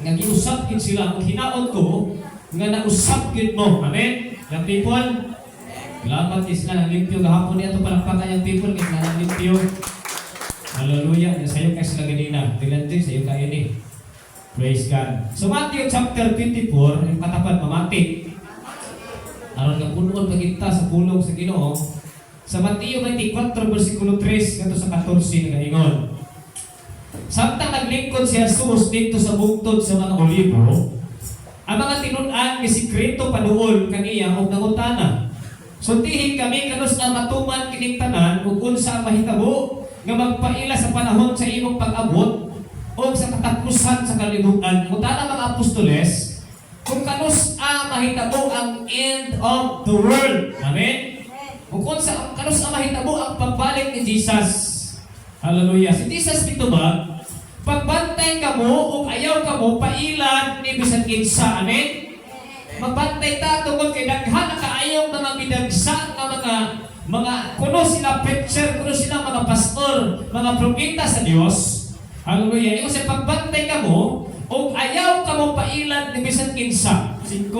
Nga giusap gid sila ug hinaot ko nga nausap gid mo. Amen. Yung people, salamat is na limpyo gahapon niya ito palakpakan yung people kaya na limpyo. Hallelujah. Sayo kayo sila ganina. Tilan din sayo kayo ni. Praise God. So Matthew chapter 24, yung katapat mamati. Aron nga punuon pagkita sa pulong sa Ginoo. Sa Matthew 24 versikulo 3 kadto sa 14 nagaingon. Samtang naglingkod si Jesus dito sa bungtod sa mga olibo, ang mga tinun-an ni sikreto paduol kaniya og nangutana. Suntihin kami kanus nga matuman kining tanan ug unsa ang mahitabo nga magpaila sa panahon sa imong pag-abot o sa katapusan sa kalibutan. Mutana mga apostoles, kung kanus ang mahitabo ang end of the world. Amen? Kung kanus ang mahitabo ang pagbalik ni Jesus. Hallelujah. Si Jesus dito ba, pagbantay ka mo o ayaw ka mo, pailan ni bisan kinsa. Amen? Magbantay ta tungkol kay daghan na kaayong mga bidagsa na mga kuno sila preacher, kuno sila mga pastor, mga propeta sa Dios. Hallelujah. Yung sa pagbantay ka mo o ayaw ka mo pailan ni bisan kinsa. 5.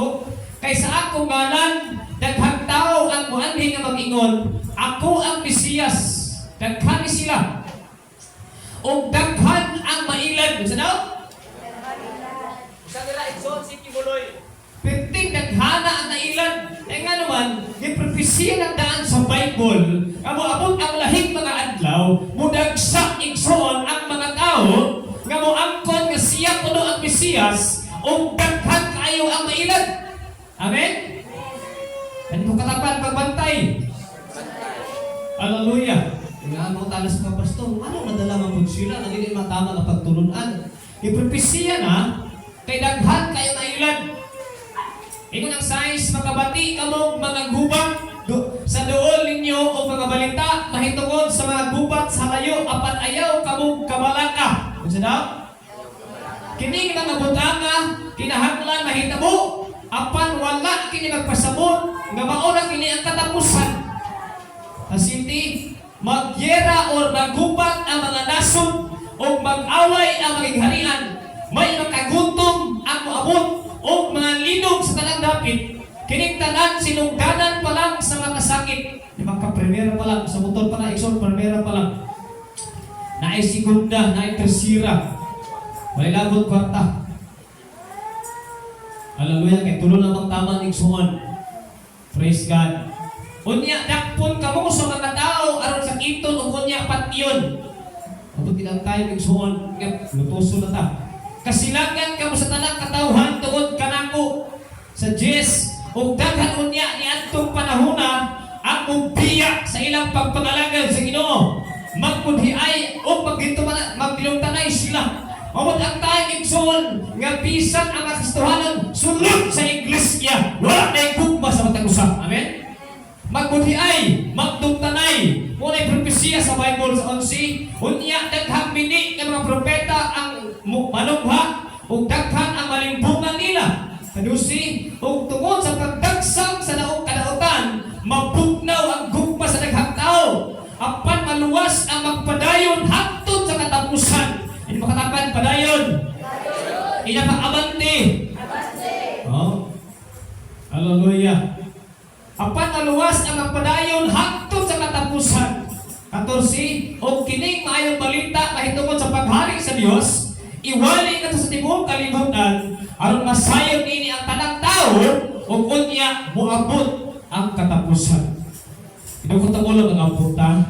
Kay sa ako ngalan daghang tao ang muanhi nga mag-ingon, ako ang Mesiyas. Daghan sila. O daghan ang mailan. Sa daw? Sa nila igsoon si Kibuloy. Perting daghana ang nailan. Eh nga naman, yung propesya ng daan sa Bible, amo-abot ang lahing mga adlaw, mudagsa igsoon ang mga tao, nga mo angkon nga siya kuno ang Mesiyas, o daghan kayo ang mailan. Amen? Ano mo katapan pagbantay? Hallelujah. Nga mo talas mga pastor, ano madala mabog sila na hindi matama na pagtulunan? Ipropesya na, kay daghan kayo mailan. Ikaw ng size, makabati ka mong mga gubat sa dool ninyo o mga balita, mahitungod sa mga gubat sa layo, apan ayaw ka mong kabalaka. Ano daw? Kining mga butanga, kinahanglan mahitabo, apan wala kini magpasabot, nga mauna kini ang katapusan. Kasinti, magyera o magubat ang mga nasod o mag-away ang maging harian. May makagutom ang muabot o mga linog sa tanang dapit. Kining tanan sinungganan pa lang sa mga sakit. Di ba ka-primera pa lang, sa motor pa na iksol, primera pa lang. Naay segunda, naay tersira. Malilabot kwarta. Hallelujah, kay tulo namang tamang igsuon. Praise God. Unya, dakpon ka mo sa mga tao aron sa kiton o unya patyon. Abot ilang tayo igsuon, lutuso na ta. Kasilangan ka mo sa tanang katawhan tungod kanako sa Diyos o daghan unya ni adtong panahona ang mugbiya sa ilang pagpangalagad sa Ginoo. Magmudhiay o magdilungtanay sila. Mawad ang tayong igsoon nga bisan ang Kristohanon sulod sa iglesia. Wala na gugma sa matang usap. Amen? Magmudhiay, magdungtanay. Muna'y propesya sa Bible sa 11. Unya daghang mini ng mga propeta ang manungha o daghan ang malimbungan nila. Kadusi, o tungod sa pagdagsang sa naong kadautan, mabugnaw ang gugma sa daghang tao. Apan maluwas ang magpadayon hangtod sa katapusan. Hindi makatapan padayon. Inapakabante. Oh. Hallelujah. Apan maluwas ang magpadayon hangtod sa katapusan. 14, o kining maayong balita mahitungod sa paghalik sa Dios, iwali na sa tibuok kalibutan aron masayon nini ang tanang tao ug unya moabot ang katapusan. Ito ko tagulo ang puta.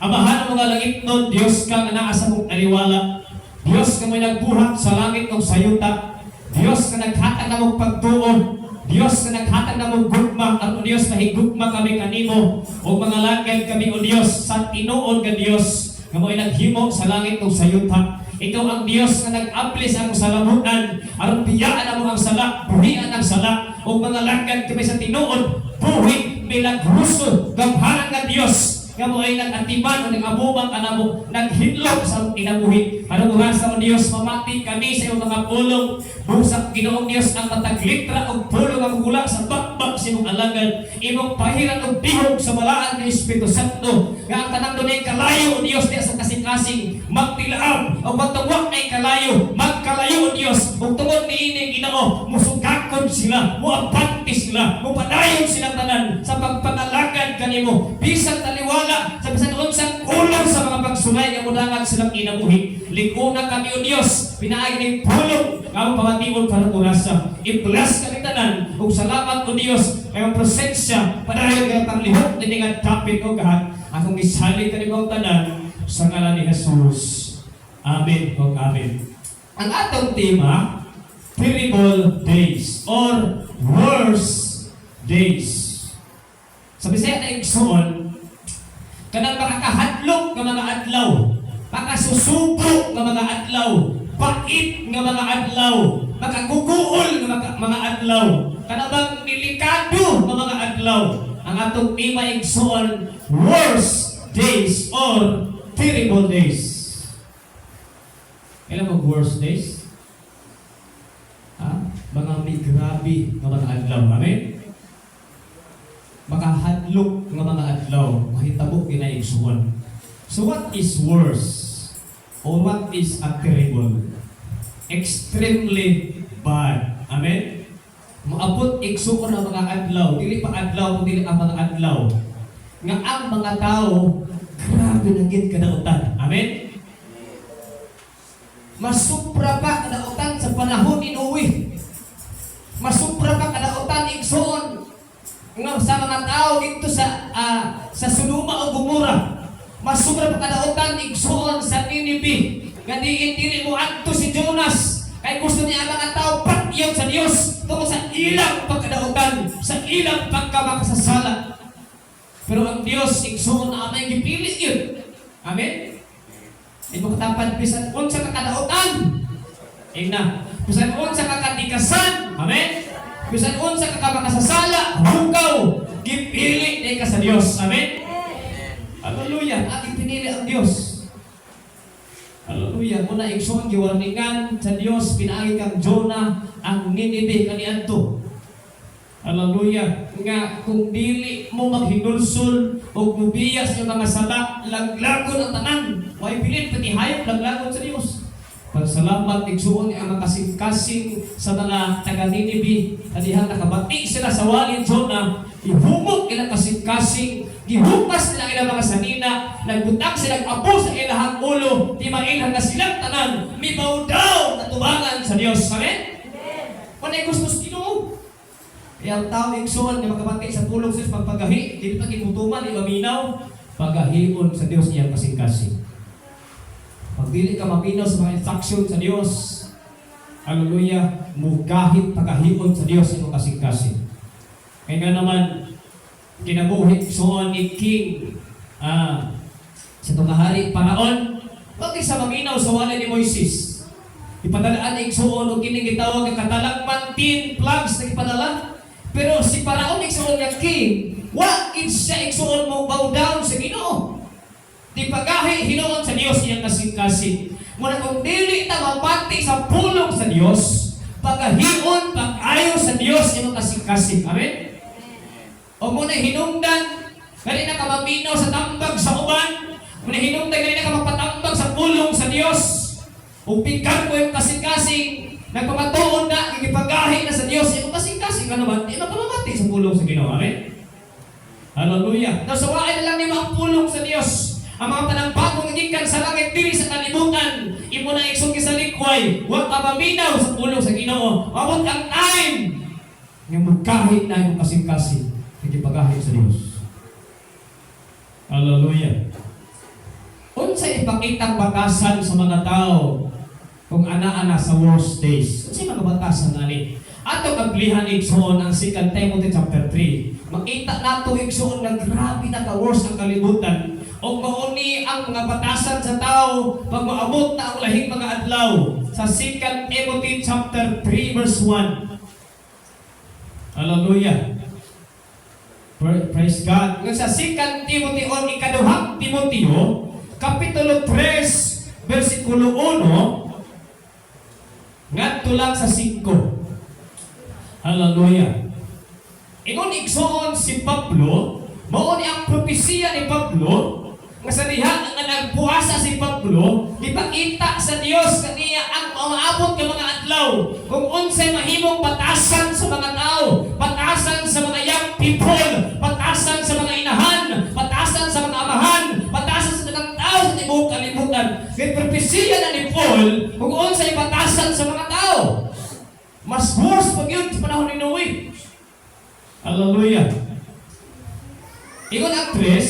Amahan ang mga langit nun, Diyos ka nga naa sa mong aliwala. Diyos ka may nagbuhat sa langit ng sayuta. Diyos ka naghatag na mong pagtuon. Diyos ka naghatag na mong gugma. At o Diyos, mahigugma kami kanimo. O mga langit kami o Diyos, sa tinuon ka Diyos, nga mo'y naghimo sa langit ng sayuta. Ikaw ang Diyos na nag-ablis ang salamunan. Aron biyaan mo ang sala. kinabuhian ang sala o mga langgan kami sa tinuod buhi milagruso gamhanan nga Dios nga mo ay nag-atiman o nag-amubang anamo naghidlok sa kinabuhi panunguhan sa Dios mamati kami sa iyong mga pulong busak Ginoong Dios ang mataglitra o pulong ang mula sa bakbak sa imong alangan imong pahiran o bihog sa balaan ng Espiritu Santo nga ang tanang dunay kalayo o Dios diya sa kasing-kasing magtilaab o magtawag ay kalayo magkalayo o Dios o tungod ni ining Ginoo musugakon sila muabante sila mupadayon silang tanan sa pagpangalagan kanimo bisan taliwala sa bisan unsang kulang sa mga pagsulay nga mudangan silang kinabuhi likuna kami o Dios pinaagi ning pulong nga pamatigon karon orasa i-bless kami tanan ug salamat o Dios kay ang presensya padayon nga panglihok ni nga topic o God akong gisalig kanimo tanan sa ngalan ni Jesus. Amen o amen. Ang atong tema, terrible days or worse days. Sa Bisaya na igsoon, kanang makakahadlok nga mga adlaw, makasusubo nga mga adlaw, pait nga mga adlaw, makaguguol nga mga adlaw, kanabang delikado nga mga adlaw. Ang atong tema igsoon, worse days or terrible days. Kailan mag worst days? Mga may grabe nga mga adlaw. Amen? Makahadlok nga mga adlaw. Mahitabok ginaigsuon. So what is worse? Or what is a terrible? Extremely bad. Amen? Maabot igsuon ang mga adlaw. Dili pa adlaw, dili ang mga adlaw. Nga ang mga tao grabe na gid kadautan. Amen? Masupra pa kadautan sa panahon ni Noe. Masupra pa kadautan igsoon nga sa mga tao dito sa Sodoma o Gomora. Masupra pa kadautan igsoon sa Ninive. Nga dili mo adto si Jonas kay gusto niya ang mga tao patyon sa Dios tungkol sa ilang pagkadautan, sa ilang pagkamakasasala. Pero ang Dios igsoon na amay gipili yun. Amen? Ito katapan, bisan unsa kakadautan. Ina, bisan unsa kakatikasan. Amen? Bisan unsa kakamakasasala, hugaw, gipili ka sa Dios. Amen? Hallelujah. Ang pinili ang Dios. Hallelujah. Muna igsoon giwarningan sa Dios pinaagi kang Jonah ang Ninive kaniadto. Hallelujah. Nga kung dili mo maghinulsol o mubiya sa mga sala, laglagon ang tanan. Way pilit pati hayop laglagon sa Dios. Pagsalamat igsuon ang makasing-kasing sa mga taga Ninive, kadihan nakabati sila sa walin Jonah, ihumog ilang kasing-kasing, gihupas nila ilang mga sanina, nagbutang silang apo sa ilahang ulo, di mailang na silang tanan, mibaw daw na tubangan sa Dios. Amen? Kung gusto sa Ginoo. Kaya ang tao igsoon na makabati sa tulong sa pagpagahi, hindi pa kinutuman, imaminaw, pagahion sa Dios iyang kasing-kasing. Pag dili ka maminaw sa mga instruction sa Dios, hallelujah, mugahit pagahion sa Dios iyang kasing-kasing. Kaya nga naman, kinabuhi igsoon ni King sa tungahari Paraon, bakit sa maminaw sa wala ni Moises? Ipadalaan igsoon o kining gitawag ang katalagman 10 plagues na ipadala. Pero si Paraon igsoon nga king, wakid siya igsoon mo bow down sa Ginoo. Di pagahi hinuon sa Dios iyang kasing-kasing. Muna kung dili ta mapati sa pulong sa Dios, pagahion pag-ayo sa Dios iyang kasing-kasing. Amen. O muna hinungdan gali na ka maminaw sa tambag sa uban, muna hinungdan gali na ka magpatambag sa pulong sa Dios. O pikan ko yung kasing-kasing nagpamatuon na, gigipagahi na sa Diyos, yung kasing-kasing ka naman, di makamamati sa pulong sa Ginoo. Amen? Hallelujah. Nasawain na lang nimo ang pulong sa Diyos. Ang mga panampakong gikan sa langit diri sa kalibutan, imo na iksong sa likway, huwag ka maminaw sa pulong sa Ginoo. Mabot ang time yung magkahit na yung kasing-kasing, gigipagahi sa Diyos. Hallelujah. Unsa ipakitang batasan sa mga tao kung ana-ana sa worst days? Kasi mga batasan na ni. Ato kaglihan igsoon ang 2 Timothy chapter 3. Makita nato igsoon na grabe na ka-worst ang kalibutan. O mauni ang mga batasan sa tao pag maabot na ang lahing mga adlaw. Sa 2 Timothy chapter 3 verse 1. Hallelujah. Praise God. Nga sa 2 Timothy o ikaduhang Timoteo, Kapitulo 3, versikulo 1, ngadto lang sa 5. Hallelujah. Ingon igsoon si Pablo, mao ni ang propesiya ni Pablo, nga sa diha nga nagpuasa si Pablo, ipakita sa Dios kaniya ang umaabot ng mga adlaw kung unsay mahimong batasan sa mga tao, batasan sa mga young people, batasan sa mga inahan, batasan sa mga amahan, batasan sa mga tao sa tibuok kalibutan. Kaya propesiya na ni Paul kung unsay batasan sa mga tao. Mas worse pag yun sa panahon ni Noe. Hallelujah. Ingon ang 3,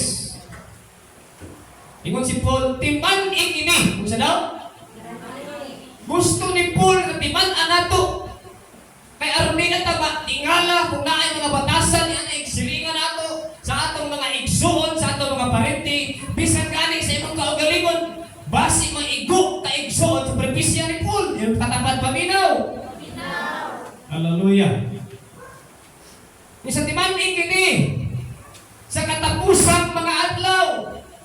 ingon si Paul, timan ini. Kung sa daw? Gusto ni Paul na timan anato. Kay aron na taba, tingala kung naay mga batasan yan na igsilingan nato sa atong mga igsuon, sa atong mga parente, bisan gani sa imong kaugalingon, basi maigo ka igsuon sa propesya ni Paul. Yung katapat paminaw. Hallelujah. Isa timan ini. Sa katapusang mga adlaw,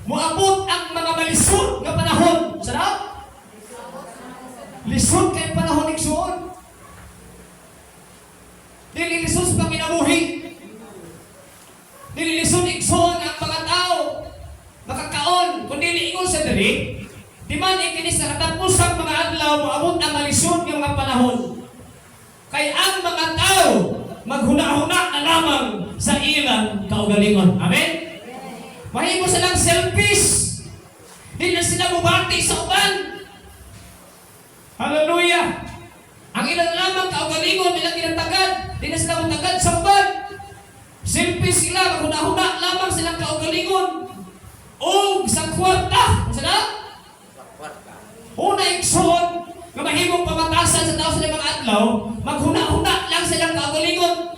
muabot ang mga malisod nga panahon. Sarap? Lisod kay panahon ni Igsoon. Dili lisod sa panginabuhi. Dili lisod Igsoon ang mga tao makakaon. Kundi ingon sa diri, di man ikini sa katapusang mga adlaw, muabot ang malisod nga mga panahon. Kay ang mga tao maghuna-huna na lamang sa ilang kaugalingon. Amen? Mahimo silang selfish. Di na sila mubati sa uban. Hallelujah. Ang ilang lamang kaugalingon, ilang kinatagad, di na sila matagad sa uban. Selfish sila, maghuna-huna lamang silang kaugalingon. O sa kwarta. Sa na? Una igsoon, nga mahimong pamatasan sa tao sa mga adlaw, maghuna-huna lang silang kaugalingon.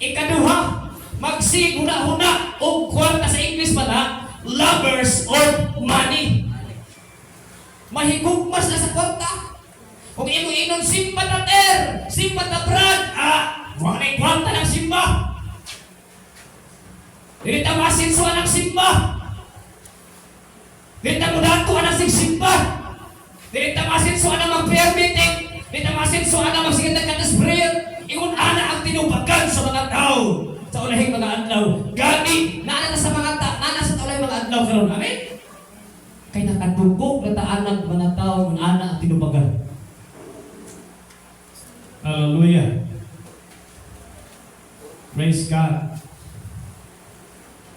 Ikaduha, magsiguna-huna o kwarta sa English pala, lovers of money. Mahigugmas na sa kwarta. Kung imo-inon simba na simba na brad, wala na kwarta ng simba. Dili ta masinsuan ng simba. Dili ta mudato ng simba. Dili ta masinsuan ng prayer meeting. Dili ta masinsuan ng magsigit ng kandas prayer. Ingon ana ang tinubagan sa mga tao sa ulahing mga adlaw. Gani naana sa mga naana sa ulahing mga adlaw karon. Amen. Kay nakatugog na taanan mga tao kung ana ang tinubagan. Hallelujah. Praise God.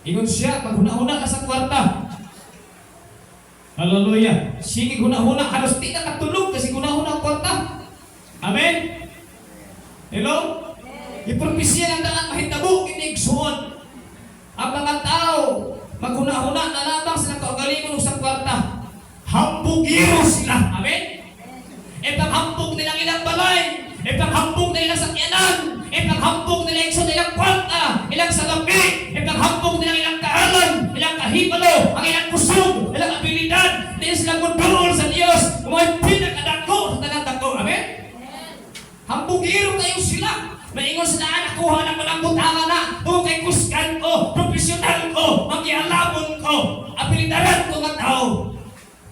Ingon siya maghuna-huna ka sa kwarta. Hallelujah. Sige huna-huna halos di na katulog kasi huna-huna ang kwarta. Amen. Hello? Ipropesya ng daan mahitabo inigsuon. Ang mga tao maghuna-huna na lamang silang kaugalingon sa kwarta. Hambugiro sila. Amen? Ipanghambog nilang ilang balay. Ipanghambog na ilang sakyanan. Ipanghambog nila ilang kwarta. Ilang salapi. Ipanghambog nilang ilang kaalam. Ilang kahibalo. Ang ilang kusog. Ilang abilidad. Hindi silang mundurol sa Diyos. Mga pinakadako sa tanang dako. Amen? Hambugiro kayo sila. Maingon sila nakuha ng walang butangan na. Kay kuskan ko, profesional ko, magkialabon ko, abilidaran ko ng tao.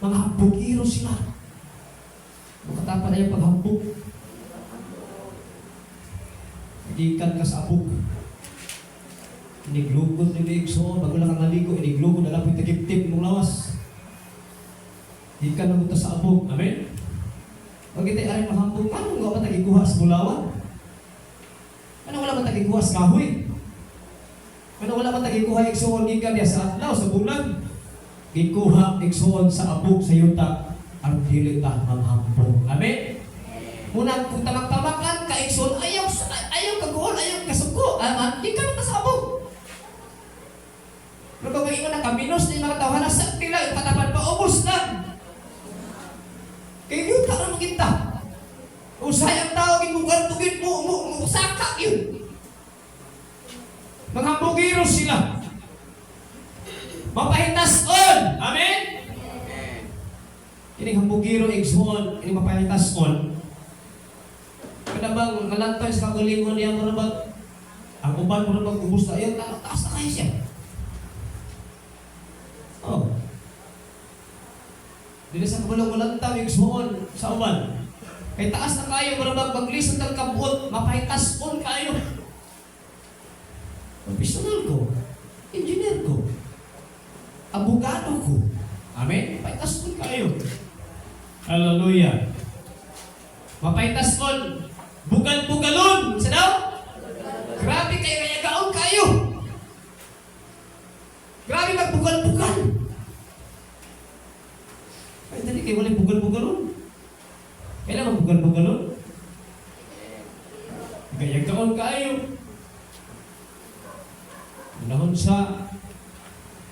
Mga hambugiro sila. Makatapa na yung paghambog. Ikan ka sa abog. Iniglugod ng Igsoon. Bago lang ang naligo, iniglugod na lang yung tagip-tip mong lawas. Ikan na punta sa abog. Amen? Pag ito'y aring mahambog, ano nga ba tagikuha sa bulawan? Ano wala ba tagikuha sa kahoy? Ano wala ba tagikuha Igsoon ikan niya sa adlaw, sa bulan? Gikuha Igsoon sa abog, sa yuta, ang dili ta manghambog. Amen? Muna kung tamak-tamakan ka Igsoon, ayaw kaguhol, ayaw kasuko. Di ka na sa abog. Pero kung may iwan na kaminos na yung mga tawahan na sa tila, yung katapan pa, ubos lang. Kaya yun ka na makita. Usay ang tao, tugin mo, saka yun. Manghambugiro sila. Mapahitas-on. Amen? Ini hambugiro Igsoon, ini mapahitas-on. Kada bang ngalantoy sa kagalingon niya marabag Ang uban mo na mag-ubos na, ayun, taas na kayo siya. Oh. Dili sa kabulang-bulang tawig suon sa uban. Kay taas na kayo, marabag maglisan ng kabot, mapahitas-on kayo. Professional ko, engineer ko, abogado ko. Amen? Mapahitas-on kayo. Hallelujah. Mapahitas-on. Bugal-bugalon. Sa daw? Grabe kayo, kaya gaon kayo. Grabe magbugal-bugal. Ay, dali kayo walang bugal-bugalon. Kailan magbugal-bugalon? Kaya gaon kayo. Unahon sa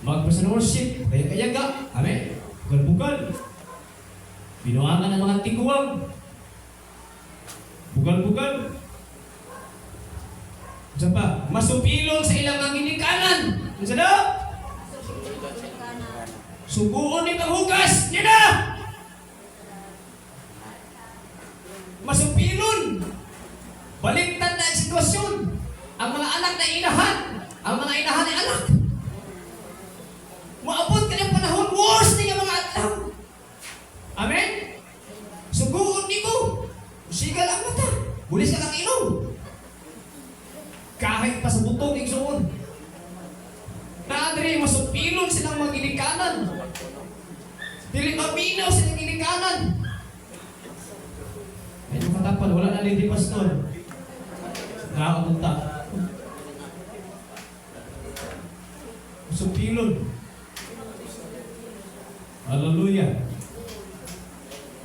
mag-person worship, kaya ga. Amen? Bugal-bugal. Binuangan ng mga tiguang. Bugal-bugal. Isa pa, masupilon sa ilang mga ginikanan. Isa na? Subuon ni panghugas. Yan na! Masupilon. Baliktad na ang sitwasyon. Ang mga anak na inahan. Ang mga inahan ay anak. Maabot ka ng panahon. Worse na yung mga atlaw. Amen? Subuon ni ko. Sigal ang mata. Bulis ka ng ilong. Kahit pa sa butong igsoon. Naadri, masupilon silang mga ginikanan. Dili maminaw silang ginikanan. Medyo katapan, wala na lady pastor. Nakakapunta. Masupilon. Hallelujah.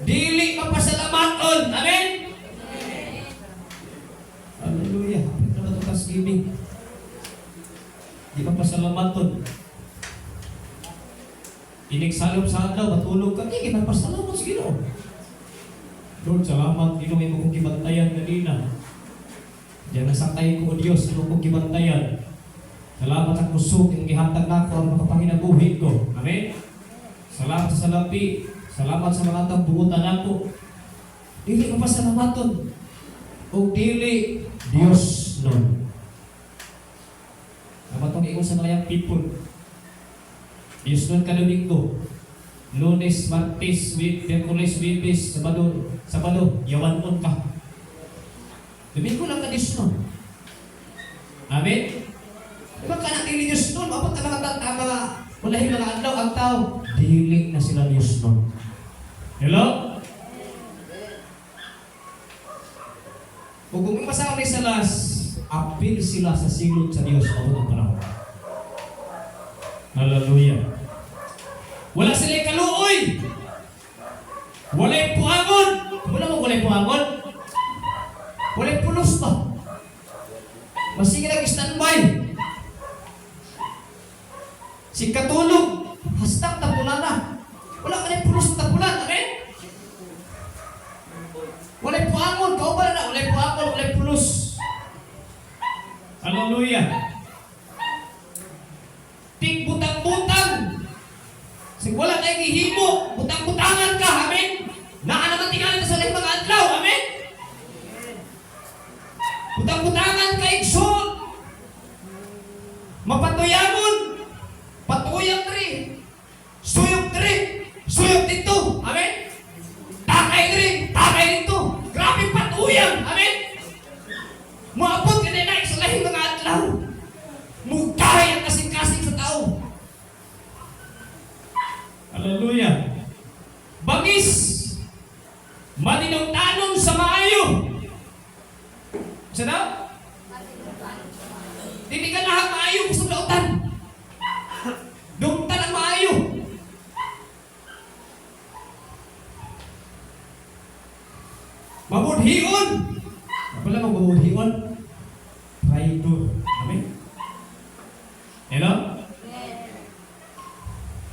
Dili mapasalamaton. Amen? Hallelujah. Ito na ito Thanksgiving. Di mapasalamaton. Inig-salom sa adlaw, matulog ka, di mapasalamat sa Ginoo. Lord, salamat, Ginoo, imo kong gibantayan kanina. Diyan nasakay ko, O Diyos, imo kong gibantayan. Salamat sa kusog, yung gihatag na ako, ang makapanginabuhin ko. Amen? Salamat sa salapi. Salamat sa mga tambuutan ako. Dili ko pasalamaton. O dili Dios nun. Namatong ingon sa mga people. Dios nun ka Domingo. Lunes, Martes, Miyerkules, Webes, Sabado, yawanon ka. Domingo lang ka Dios nun. Amen? Diba ka na dili Dios nun? Mapot ka mga ulahin mga adlaw ang tao. Dili na sila Dios nun. Hello? Kung kung masama ni Salas, apil sila sa silot sa Diyos mabot ang panahon. Hallelujah. Wala sila kaluoy. Walay puangon. Wala mo walay puangon? Walay pulos pa. Masige lang standby. Si katulog, hashtag tapulan na. Wala ka na pulos na tapulan. Amen? Walay puangon. Kauban na. Walay puangon. Walay pulos. Hallelujah. Ting butang-butang. Sige, wala tayong ihimo. Butang-butangan ka. Amen? Naan naman tingalan sa mga adlaw. Amen? Butang-butangan ka, igsoon. Mapatuyamon. Patuyang diri. Suyok diri. Suyok dito. Amen? Takay diri. Takay dito. Grabe patuyang. Amen? Maabot ka na sa lahing mga adlaw. Mugay ang kasing-kasing sa tao. Hallelujah. Bangis. Maninong-tanong sa maayo. Sana? Hindi ka lahat maayo sa lautan. Dumta ng maayo. Mabudhion. Wala mo mabudhion. Traitor. Amen? Hello?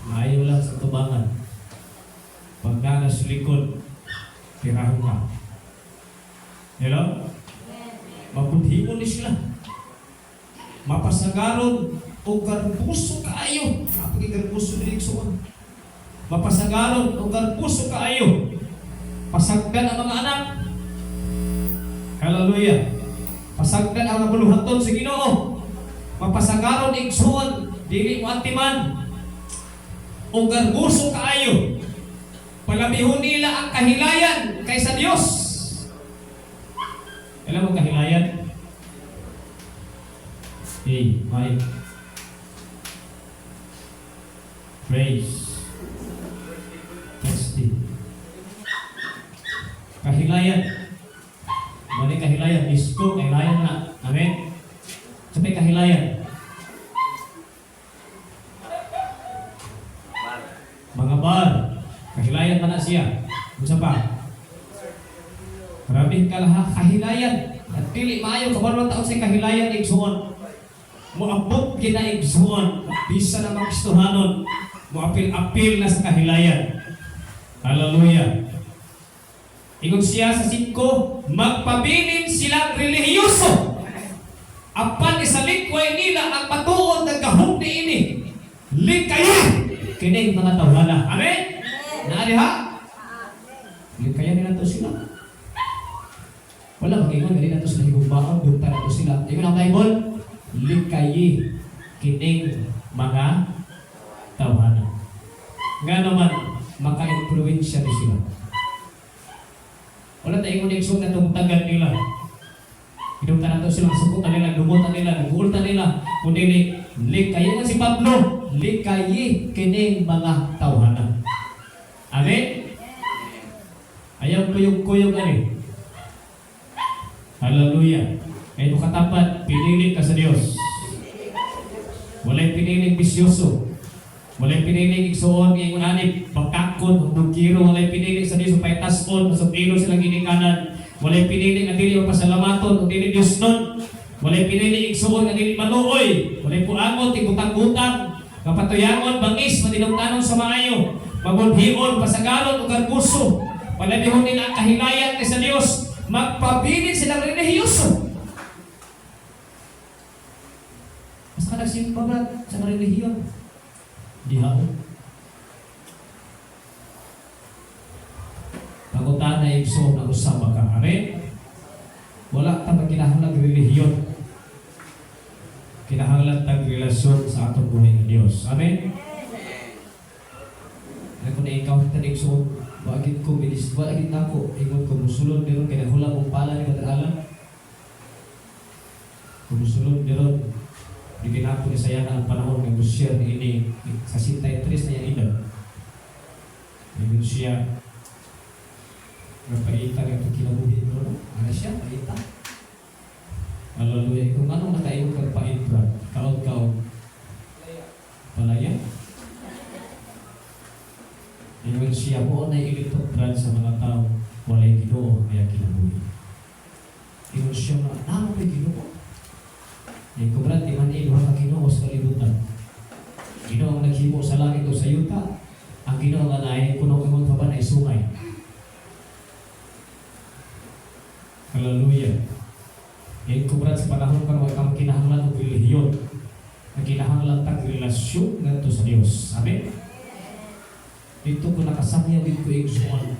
Maayo lang sa tubangan. Pagka nasa likod, tirahan ka. Hello? Mabudhion ni sila. Mapasagaron o garbuso kaayo. Kapag garbuso direksyon. Mapasagaron o garbuso kaayo. Pasagdan ang mga anak. Hallelujah. Pasagdan ang nabuluhaton sa Ginoo. Mapasagaron igsuon, dili mo atiman. O garbuso kaayo. Palabihon nila ang kahilayan kaysa Dios. Alam mo kahilayan? Hey, Mike. Praise. Testing. Kahilayan. Mali kahilayan. Isko, kahilayan na. Amen. Sabi kahilayan. Mga bar. Kahilayan man na siya. Isa pa. Maraming kahilayan. At dili maayo kabarong taon sa kahilayan igsuon. Muabot kina igsuon. Bisa na magkistuhanon. Muapil-apil na sa kahilayan. Hallelujah. Ingon siya sa 5, magpabilin silang relihiyoso. Apan isalikway nila ang patuod ng gahong niini. Likaya kining mga tawhana. Amen? Naari ha? Likaya nila to sila. Wala mag-ingon ganun na to sila higubaon. Dunta na to sila. Ingon ang Bible, likayi kining mga tawhana. Nga naman, maka-influensya din sila. Wala tayong connection na tumutagan nila. Idumta na to silang sukutan nila, lumutan nila, nagultan nila. Kundi likayi nga si Pablo, likayi kining mga tawhana. Amen? Ayaw kuyog-kuyog ani. Hallelujah. Kaya katapat, pinili ka sa Diyos. Walay piniling bisyoso. Walay piniling igsuon, ingon anip, pagkakon, magdugkiro, walay piniling sa Diyos, upay tason, masupilo silang ginikanan. Walay piniling na dili magpasalamaton, o dili Diyos nun. Walay piniling igsuon, na dili maluoy. Walay puangon, tigutang-gutang, kapatuyangon, bangis, madinong-tanong sa maayo. Mabunhion, pasagaron, o garbuso. Walay bihon nila ang kahilayan kay sa Diyos. Magpabilin silang relihiyoso. Mas ka nagsimpa ba sa relihiyon? Di ako. Pagutan na ibso na usama ka. Amen? Wala ka kinahanglang relihiyon. Kinahanglan tag relasyon sa atong buhay ng Diyos. Amen? Kung na ikaw tanigsoon, bakit ko bilis, bakit ako, ingon ko musulod meron, kaya hula mong pala ni Mataralan. Kung musulod meron, bigyan ako ni saya na ang panahon ng Lucia ini sa 63 na yung edad. Ingon siya, napaita ng kinabuhi mo, ano siya, paita. Hallelujah. Kung anong nakaingon kang paita, kaon-kaon, palaya. Ingon siya mo na ilitotran sa mga tao, walay Ginoo kaya kinabuhi. Ingon siya na, namo may Ginoo. Yung kubrat, di man iluha ka Ginoo sa kalibutan. Ginoo ang naghimo sa langit o sa yuta. Ang Ginoo nga naay, kuno kamang kaban ay sungay. Hallelujah. Yung kubrat sa panahon ka, huwag kang kinahanglan o relihiyon. Ang kinahanglan tag relasyon nga sa Diyos. Amen? Dito ko nakasangyaw ko igsuon.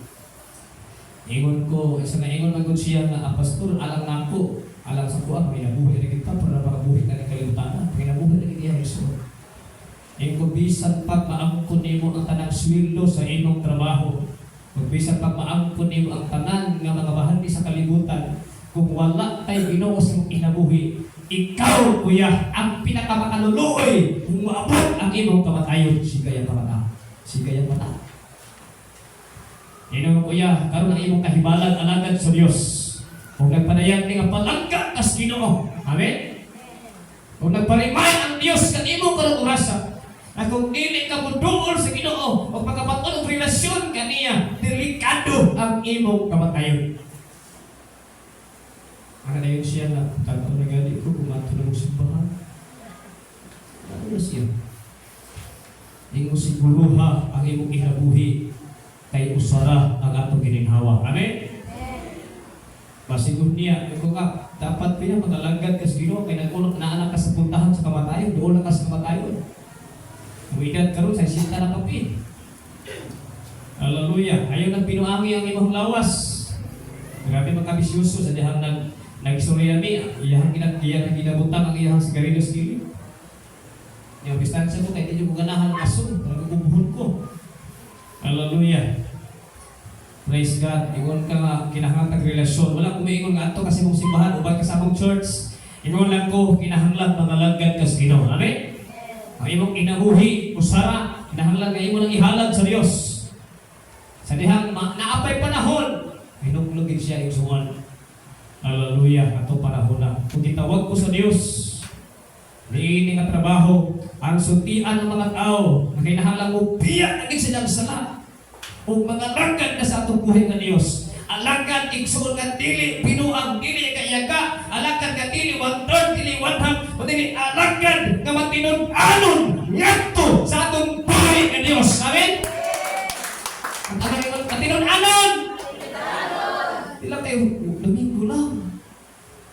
Ingon ko, isa na ingon magod siya nga, pastor, alang na ako. Alang sa kuha, minabuhay na kita, para makabuhay ka ng kalimutan. Minabuhay na kita yung igsuon. Ingon ko, bisan pag maangkon nimo ang tanang sweldo sa imong trabaho. Kung bisan pag maangkon nimo ang tanan nga mga bahagi sa kalibutan, kung wala tayo Ginoo sa imong kinabuhi, ikaw, kuya, ang pinakamakaluluoy kung maabot ang imong kamatayon. Sigayang kamatayon. Sigayang mata. Inong kuya, karon ang imong kahibalan alagad sa Dios. Kung nagpanayag ni nga palangga kas Ginoo. Amen. Kung nagparimay ang Dios kan imong karong orasa. At kung dili ka muduol sa Ginoo o pagkapaton og relasyon kaniya, delikado ang imong kamatayon. Ang nanayon siya na tanto na gali ko kumato na mong simbahan. Ano siya? Ingo siguro ha ang imong kinabuhi kay usara ang atong gininhawa. Amen? Basigod niya, ito ka, dapat pinamagalagad ka sa Ginoo kay nag-unok na anak ka sa puntahan sa kamatayon, doon na ka sa kamatayon. Uwidad ka ron sa sinta na kapi. Hallelujah. Ayaw nang pinuangi ang imong lawas. Grabe magkabisyoso sa dihang Nag-istorya mi, iyang ginabutang ang iyang sigarilyos dili. Yung distansya ko, kahit hindi ko ganahan ng aso, nag-ubuhon ko. Hallelujah. Praise God. Ingon ka nga, kinahanglan relasyon. Wala ko maingon nga ato kasi mong simbahan, ubang ka sa akong church. Ingon lang ko, kinahanglan mangalagad ka sa Ginoo. Amen? Ang imong inabuhi, usara, kinahanglan nga imo nang ihalad sa Dios. Sa dihang naapay panahon, hinuglugin siya igsuon. Hallelujah, ato panahon na. Kung gitawag ko sa Dios, niini nga trabaho, ang sutian ng mga tao, na kinahanglan mo biya naging silang sala. O mga lagad na sa atong buhay ng Dios. Alagad igsuon nga dili pinuang dili kayaga, alagad nga dili one-third, dili one-half, o dili alagad nga matinud-anon ngadto sa atong buhay ng Dios. Amen? Ang tanong yung matinud-anon. Dila tayo Domingo lang.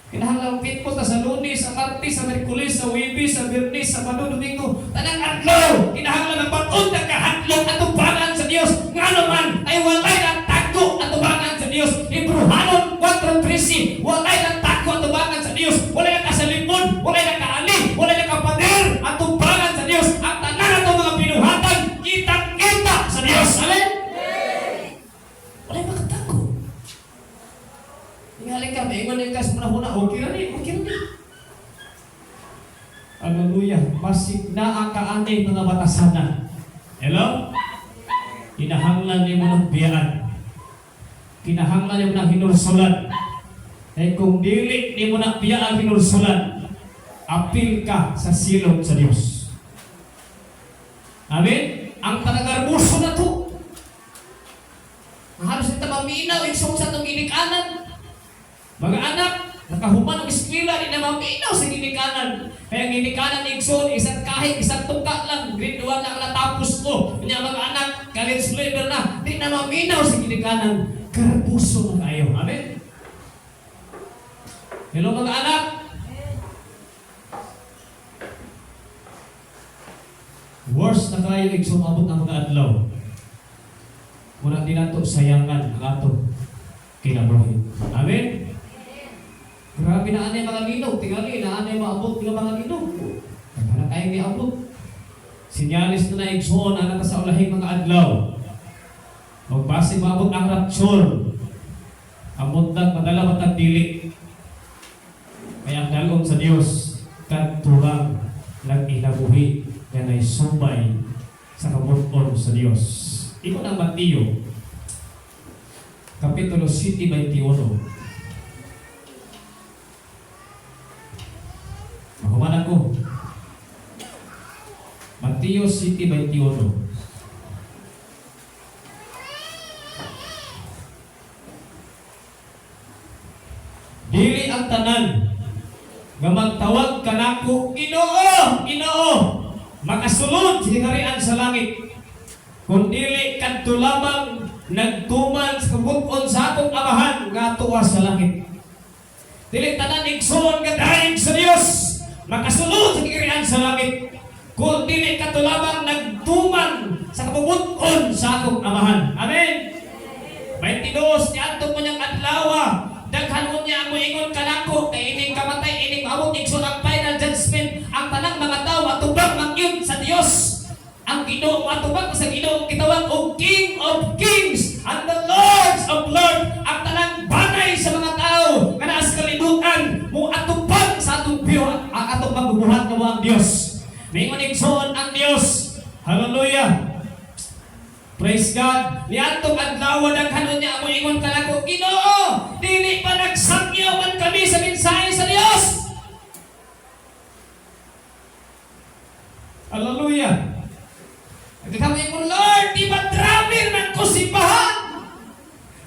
Kinahanglan pitpos na sa Lunes, sa Martes, sa Miyerkules, sa Huwebes, sa Biyernes, sa Sabado, Domingo, tanang adlaw. Kinahanglan ang pag-on na kahadlok atubangan sa Dios. Nga naman ay walay ang tago atubangan sa Dios. Hebrehanon 4:13, walay ang tago atubangan sa Dios. Walay ang kasalimon, walay ang kaali, walay ang kapader atubangan sa Dios. Ang tanan ato mga binuhatan, kita-kita sa Dios. Amen? Walay makatago. Ngaling ka, may ingon ka sa muna-huna, okay na ni. Hallelujah. Masig na ang kaanay mga batasana. Hello? Kinahanglan niyo mo ng biyaan. Kinahanglan niyo mo ng hinursulan. Eh kung dili niyo mo ng biyaan hinursulan, apil ka sa silong sa Diyos. Amen? Ang talagarbuso na to. Halos ito maminaw, iksong sa itong ginikanan. Mga anak, nakahuman ang eskwela, di na maminaw sa ginikanan. Kaya ang ginikanan ni Ikson, isang kahit, isang tungka lang, grade 1 lang natapos ko. Kanya mga anak, college level na, di na maminaw sa ginikanan. Garbuso na kayo. Amen? Hello mga anak? Worst na kayo, Ikson, abot ng mga adlaw. Muna din nato sayangan ang ato kinabuhi. Amen? Grabe na anay mga linog, tingali na anay maabot ng mga linog. Para kayo may abot. Sinyalis na naigsoon na sa ulahing mga adlaw. Magbase maabot ang rapture. Ang mundag madala matag dili. Kaya ang dalong sa Dios kadturang nag-inabuhi nga nay subay sa kabuton sa Dios. Iko ang Mateo Kapitulo 7:21. Mahuman ako. Mateo 7:21. Dili ang tanan nga magtawag kanako Ginoo, Ginoo, makasulod sa kaharian sa langit. Kung dili kadto lamang nagtuman sa kabug-on sa atong amahan nga tuwa sa langit. Dili tanan igsoon nga daig sa Dios makasulod sa kaharian sa langit. Kung dili kadto lamang nagtuman sa kabug-on sa atong amahan. Amen. 22 ni atong mo niyang adlaw. Daghan mo niya ang moingon kanako kay ining kamatay ining maabot igsoon ang final judgment. Ang tanang mga tawo atubang mangyud sa Dios. Ang Ginoo atubang sa Ginoo gitawag og King of Kings and the Lords of Lords. Ang tanang banay sa mga tao nga naa sa kalibutan mo atubang sa atong biyo ang atong magbubuhat nga ang Dios. Mingon igsoon ang Dios. Hallelujah. Praise God. Niadtong adlaw daghanon niya amo ingon kanako Ginoo, dili pa nagsangyaw man kami sa mensahe sa Dios. Hallelujah. Nagkakawin mo, Lord, di ba drummer ng kusimbahan?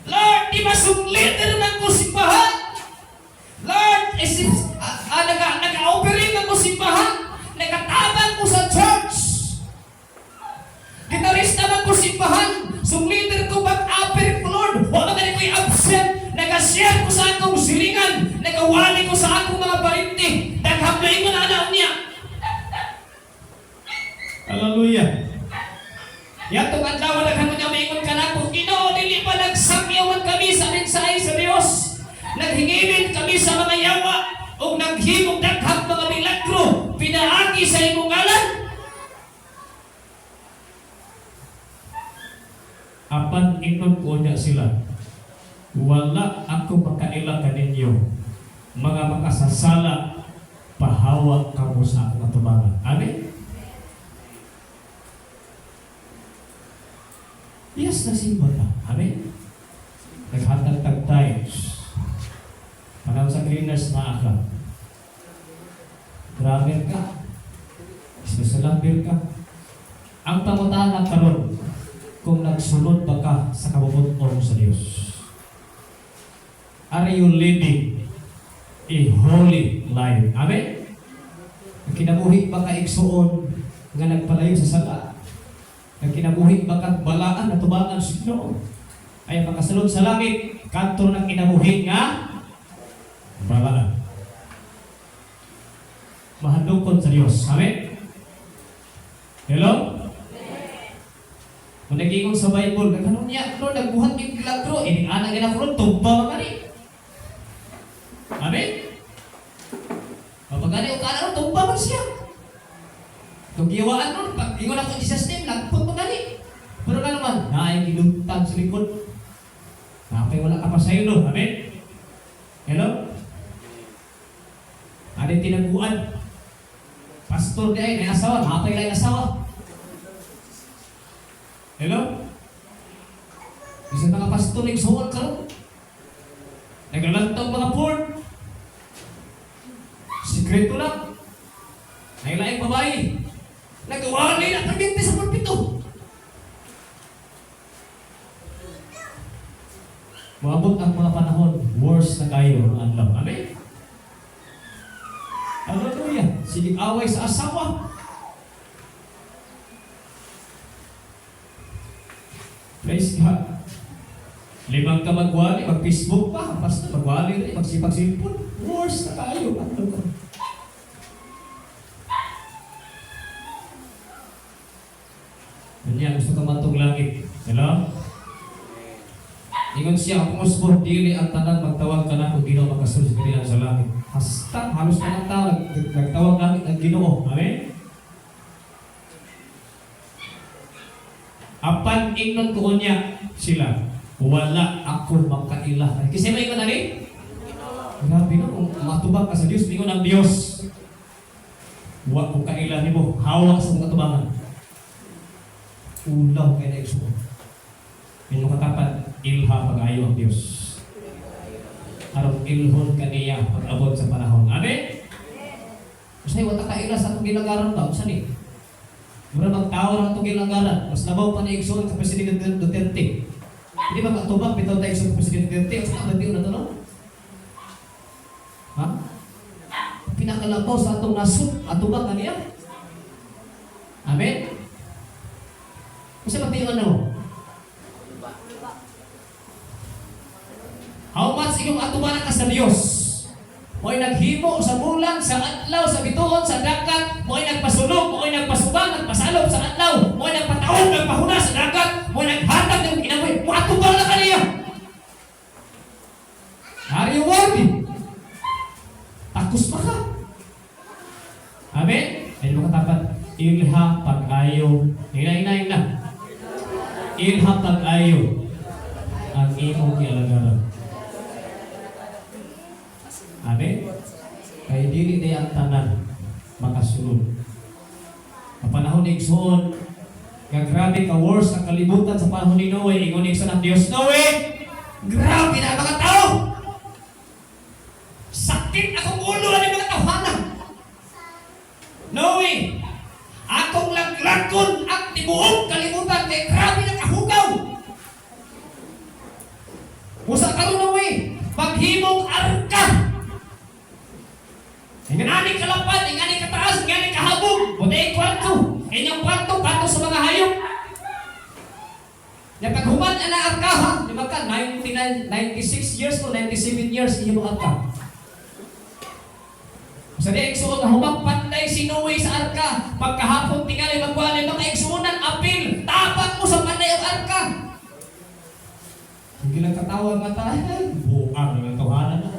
Lord, di ba leader ng kusimbahan? Lord, nag-operate ng kusimbahan? Nagkatabang ko sa church? Gitarista ng kusimbahan? Leader ko bag-aper ko, Lord? Wala ka rin ko'y absent? Nag-share ko sa akong silingan? Nag-awali ko sa akong mga barinti? Naghamlay ko na anak niya? Hallelujah. Yatong adlaw daghan mo niya maingon kanako Ginoo, dili pa nagsangyawan kami sa mensahe sa Dios. Naghingilin kami sa mga naghimong daghang mga milagro pinaagi sa imong ngalan. Apan inon ko niya sila, wala ako makaila kaninyo, mga makasasala, pahawa kamo sa akong atubangan. Amen? Yes, nasimba ta. Amen? Naghatag tayos. Panahon sa cleaners na ka. Grabe ka. Isasalambir ka. Ang pangutahan karon kung nagsunod ba ka sa kabubuton sa Diyos. Are you living a holy life? Amen? Kinabuhi ba ka igsuon nga nagpalayo sa sala? Kinabuhi ba ka balaan na tubangan sa Ginoo? Ay makasulod sa langit, kanto ng kinabuhi nga balaan. Mahadukon sa Diyos. Amen? Hello? Kung nag-ingon sa Bible, nagkaroon niya, no, nagbuhat yung milagro, anak niya na kuro, tumba mga ni. Amen? Kapag gani, o ka na, tumba man siya. Kung giyawaan nun, pag ingon ako Jesus name, nagpun mga ni. Pero nga naman, naayang ilutang sa likod. Napay wala ka pa sa'yo no. Amen? Hello? Ada tinaguan. Pastor di ay, may asawa, napay lang asawa. Hello? Bisa mga pastor yung suwal ka rin. Nagalantaw mga porn. Sikreto lang. Nailaing babae. Nagawali na pagminti sa pulpito. Maabot ang mga panahon, worse na kayo ang love. Amen? Hallelujah. Sige away sa asawa. Praise God. Limang ka magwali, mag-Facebook pa, basta magwali rin, magsipag-simpon. Worse na kayo. Kanya, gusto ka matong langit. Hello? Ingon siya, kung usbon, dili ang tanan, magtawag ka na kung Ginoo makasulod ka nila sa langit. Hasta, halos ka ng tao, nagtawag langit ang Ginoo. Amen? Apan ingnon ko niya sila, wala ako makaila. Kasi may ingon na rin? Grabe no, kung matubang ka sa Diyos, ingon ang Diyos. Huwag kong kaila ni mo, hawak sa mga tubangan. Ulaw kayo na igsuon. Inyong katapat, ilha pag-ayo ang Diyos. Arong ilhon kaniya pag-abot sa panahon. Amen? Kasi wala kaila sa itong ginagaran ba? Saan eh? Mura magtao ng itong ginagaran. Mas nabaw pa na igsuon ka Presidente Duterte. Hindi ba matubang bitaw tayo igsuon ka Presidente Duterte? Ang saan natin na ito, no? Ha? Pinakalabaw sa itong nasod, atubang kaniya. Amen? Kasi matiyon na mo. How much iyong atubanan ka sa Diyos? Mo'y naghimo sa bulan, sa adlaw, sa bituon, sa dagat. Mo'y nagpasulog, mo'y nagpasubang, nagpasalog sa adlaw. Mo'y nagpataon, nagpahuna sa dagat. Mo'y naghatag ng kinamoy. Matubang na kaniya. Are you worthy? Takus pa ka. Amen? Ayun mo katapat. Ilha pag-ayo. Ina. Ilha pag-ayo. Ang imong kialagaran. Amen? Kaya dili na ang tanan makasulod. Ang panahon ni Igsoon, nga grabe ka worse ang kalibutan sa panahon ni Noe, ingon ni ng Diyos, Noe, grabe na ang mga tao! Sakit akong ulo ng mga tawhana! Noe, akong laglakon ang tibuong kalibutan kay grabe na kahugaw! Musa ka rin, Noe, paghimong arka! Ingani kalapad, ingani kataas, ingani kahabog. Buti kwarto. Inyong kwarto, kwarto sa mga hayop. Na paghuman na arka ha, di ba ka? 96 years to 97 years inyong arka. Sa di igsuon na humagpantay si Noe sa arka. Pagkahapon tingali magwalay, mga igsuonan apil. Tapak mo sa panay ang arka. Hindi lang katawag mata. Buang ng tawanan na.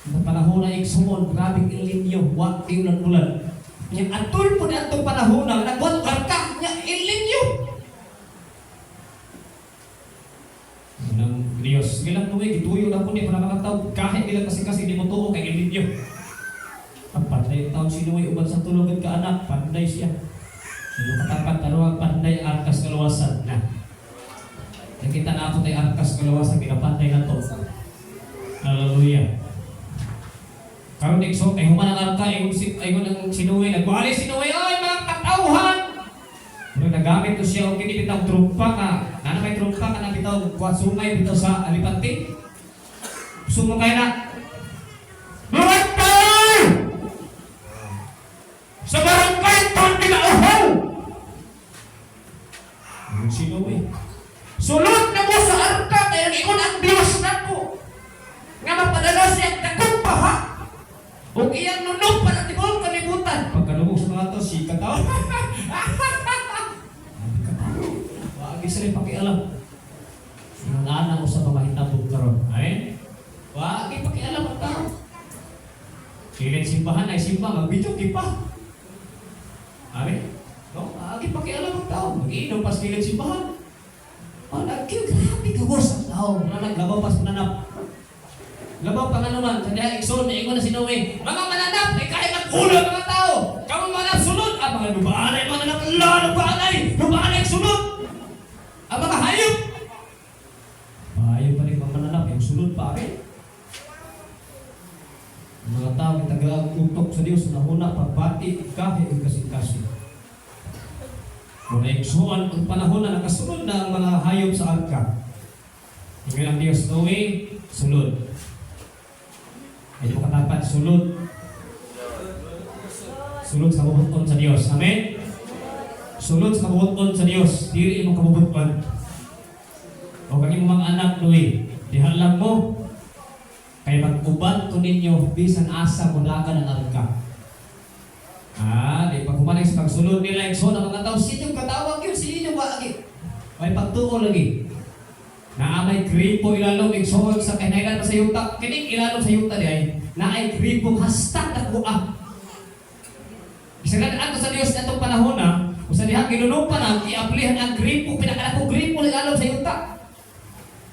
Na panahon na iksumon, grabing ilinyo, wak di ulan-ulan. Yang atul po na itong panahon na nagbuhat arka, niya ilinyo. Unang Diyos, gilang nuwi, gituyo na po niya para mga tao, kahit ilang kasi di mo tuo kay ilinyo. Ang panday taon sinuwi, uban sa tulugan ka anak, panday siya. Sino katapat, taruang panday, arkas kalawasan na. Nakita na ako tayo arkas kalawasan, pinapanday na to. Hallelujah. Karon ikso kay human ang arka ay ang sinuwi nagwali sinuwi ay mga katauhan. Pero nagamit to siya og kini bitaw trumpa ka. Nana may trumpa ka na bitaw kuat sungay bitaw sa Alipante. Sumo kay na. Barangay! Sa barangay ton pinauhaw. Ang sinuwi. Sulod na mo sa arka kay ingon ang Dios nako. Nga mapadala siya dakong paha. O iyang nunog pa ng tibol kalibutan. Pagkalubog sa mga to, si katawa. Wagi sila pakialam. Sinunana ko sa pamahitabog karon. Ay? Wagi pakialam ang tao. Kilin simbahan ay simba, magbidyo kipa. Ay? No? Wagi pakialam ang tao. Mag-iinom pas kilin simbahan. Nagkiw, grabe kagos ang tao. Naglabaw pas mananap. Labaw pa nga naman, sa diha ikson, ingon na sinuwi, mga mananap, ay kaya mag-ulo ang mga tao. Kamu mananap sunod, ang mga lubaanay, mga mananap, lubaanay sunod. Ang mga hayop. Hayop pa rin mga mananap, yung sunod pa rin. Ang mga tao, yung taga-utok sa Diyos, nahuna, pagbati, kahit yung kasing-kasing. Kung naiksuan, ang panahon na nakasunod na ang mga hayop sa arka. Yung ang Diyos, sunod. Ay katapat sulod. Sulod sa kabubuton sa Dios. Amen. Sulod sa kabubuton sa Dios. Dili imong kabubuton. O kang imong mga anak nuwi, diha lang mo kay mag-uban to ninyo bisan asa mulagan ang arka. Di pa kumanay sa pagsulod nila ikso na mga tao sinyong katawag yun, sinyong wagi. May pagtuo lagi. Naamay gripo ilalong igsoon sa kinailan pa sa yuta. Kining ilalong sa yuta di ay naay gripo hashtag na kuha. Isagaan ko sa Diyos na itong panahon na kung sa diha ginunupa na i-aplihan ang gripo, pinakalako gripo ilalong sa yuta.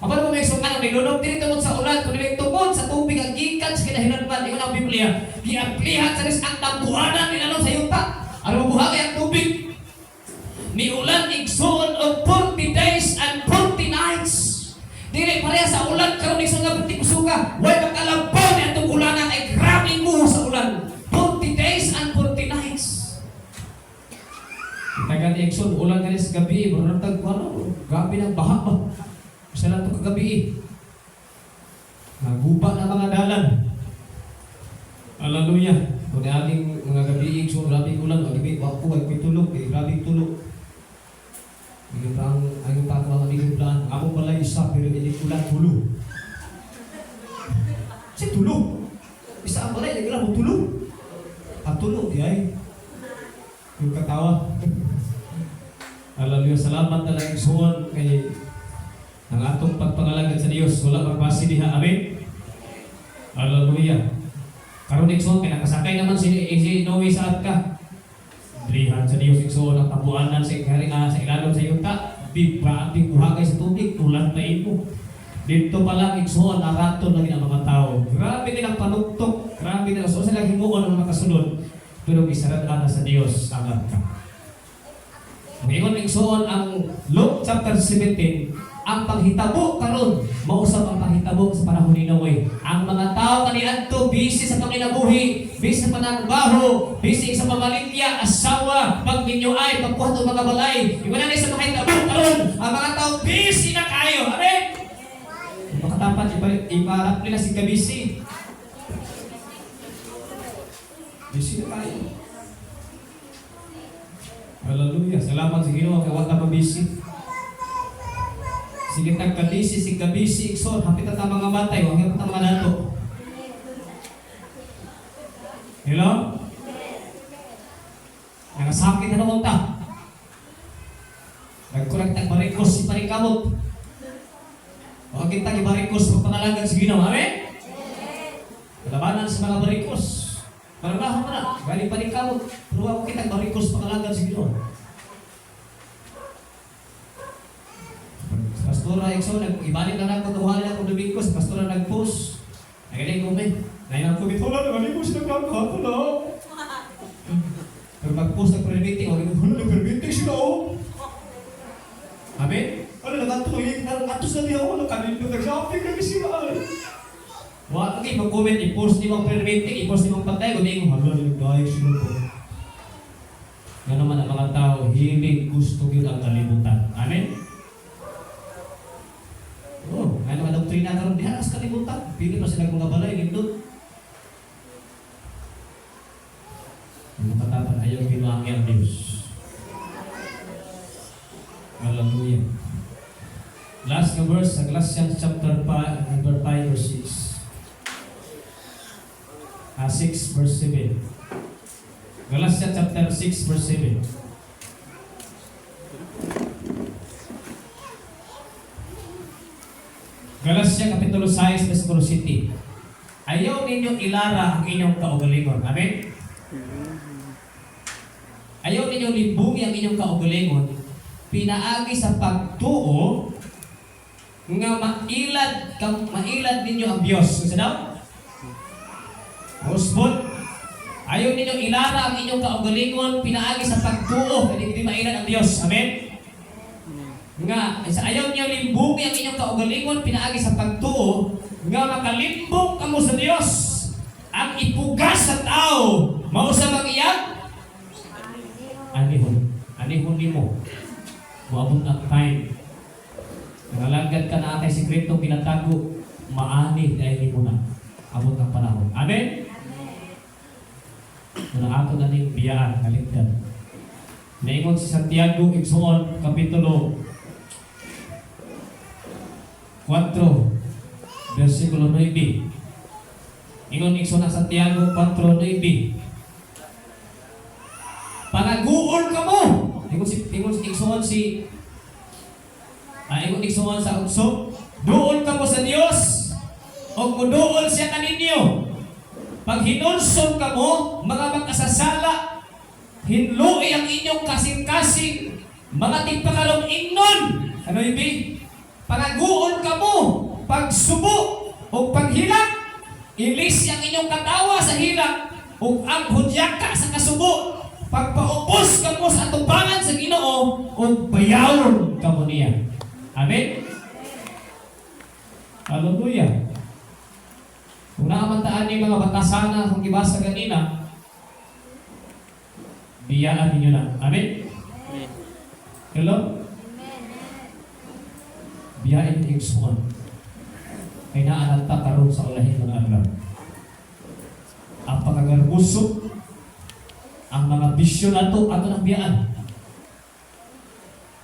Kapag mo may sukan ang nilunok, dili tungod sa ulan, kung dili tungod sa tubig ang gikan sa kinahinanpan, di ko ng Biblia, i-aplihan sa ris ang tambuhanan ilalong sa yuta. Ano buhagay ang tubig? Ni ulan igsoon of 40 days and 40 nights. Dili pareha sa ulan karon isang gabi kusuga. Way makalabaw ni atong ulanan ay grabing buho sa ulan. 40 days and 40 nights. Taga ni Exxon ulan kani sa gabi, barantag kuno. Gabi nang baha ba. Sa lang to kagabi. Naguba na mga dalan. Hallelujah. Kung ating mga gabi Exxon grabing ulan, gabi wapo ay pitulog, grabing tulog. Bigyan pa ang pa ako mga amigong plan. Ako pala isa pero hindi ko lang tulo. Si tulo. Isa ang pala, hindi ko lang tulo. Ang tulo, di ay. Yung katawa. Hallelujah, salamat na lang isuon kay ang atong pagpangalagad sa Diyos. Wala magbasi diha, amen? Hallelujah. Karon isuon, kaya nakasakay naman si Noe sa arka. Drihan sa Diyos ikso ang tabuanan sa sa ilalong sa yuta. Bigba ang buhagay sa tubig, tulad na imo. Dito pala ikso ang araton lagi ang mga tao. Grabe din ang panuktok. Grabe din ang so sila himuon ang makasunod. Pero isaradaan na sa Diyos ang arka. Ngayon ikso ang Luke chapter 17. Ang paghitabo karon mausap ang paghitabo sa panahon ni Noe. Ang mga tao kaniadto busy sa panginabuhi, busy sa panagbaho, busy sa pamalikya, asawa, pagminyo ay pagkuha og mga balay. Iwan na sa paghitabo karon, ang mga tao busy na kayo. Amen. Makatapat iparap nila si kabisi. Busy na kayo. Hallelujah. Salamat sa Ginoo kay wala pa busy. Sige tagkabisi, si kabisi, ikson, hapit at ang mga matay, huwag yung mga dato. Hello? Nangasakit na naman ta. Nagkurang tagbarikos si parikamot. Huwag kita ibarikos pag pangalagan si Ginoo. Amen? Labanan sa mga barikos. Marunahon mo na. Galing pa rin ka mo. Pero ako kitang barikos pangalagad sa Ginoo. Pastora, Exo, ibalik na ako, tuhanin ako Domingo, sa pastora nag-post. Nagaling comment. Nainang comment, wala, nagaling ko sila kakahapo na. Pero mag-post ng prayer-meeting, wala, nag-prayer-meeting sila, oh. Amen? Ano, nag-atos na niya, wala, kanino, nag-shopping kami sila. Wala, okay, mag-comment, i-post niyo ang prayer-meeting, i-post niyo ang patay, kundi ko, hala, nag-dahil sila po. Yan naman ang mga tao, hiling gusto yun ang kalimutan. Amen? Oh, may mga doktrina karon diha sa kalibutan. Pili pa sila mga balay nindot. Ang katatan ayaw ginawang ang Diyos. Hallelujah. Last na verse sa Galatians chapter 5 verse 6. 6 verse 7. Galatians chapter 6 verse 7. Galatia Kapitulo 6, versículo 7. Ayaw ninyo ilara ang inyong kaugalingon. Amen? Ayaw ninyo libugi ang inyong kaugalingon. Pinaagi sa pagtuo nga mailad ninyo ang Diyos. Kasi daw? Husband, ayaw ninyo ilara ang inyong kaugalingon. Pinaagi sa pagtuo. Hindi mailad ang Diyos. Amen? Nga, ayaw niyo limbugi ang inyong kaugalingon, pinaagi sa pagtuo, nga makalimbong kamo sa Dios. Ang ipugas sa tao, mausa bang iyan? Anihon nimo. Maabot ang time. Nangalagad ka na atay sikreto pinatago, maani dahil nimo na. Abot ang panahon. Amen? Muna ato na ning biyaan, kaligdan. Naingon si Santiago, Igsoon, Kapitulo 4, versikulo 9. Ingon Igsoon ng Santiago 4:9. Panaguol ka mo! Ingon Igsoon sa Utso, duol ka mo sa Dios, o muduol siya kaninyo. Pag hinulsol ka mo, mga magkasasala, hinlui ang inyong kasing-kasing, mga tigpakalong ingnon. Ano ibig? Panaguon ka mo, pagsubo o paghilak, ilis ang inyong katawa sa hilak, o ang hudyaka sa kasubo, pagpaupos ka mo sa atubangan sa Ginoo, o bayawon ka mo niya. Amen? Hallelujah. Kung nakamantaan niyo mga batasana kung ibasa kanina, biyaan ninyo na. Amen? Hello? Biyain ng Igsoon ay naananta karon sa ulahin ng adlaw. Ang pagkagarbuso, ang mga bisyo nato ato ng biyaan.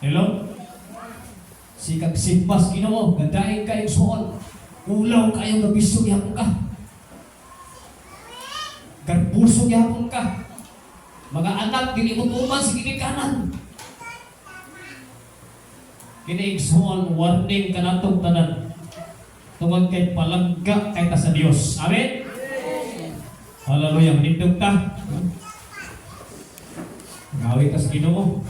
Hello? Sikag simpas Ginoo, gadahin ka Igsoon. Ulaw kayong nabisyo yapon ka. Garbuso yapon ka. Mga anak ginimutuman sa ginikanan. Kini-Igsoon, warning ka na itong tanan. Tungod kay palagga kay ta sa Dios. Amen? Hallelujah. Manindog ka. Ngawit ka sa Ginoo.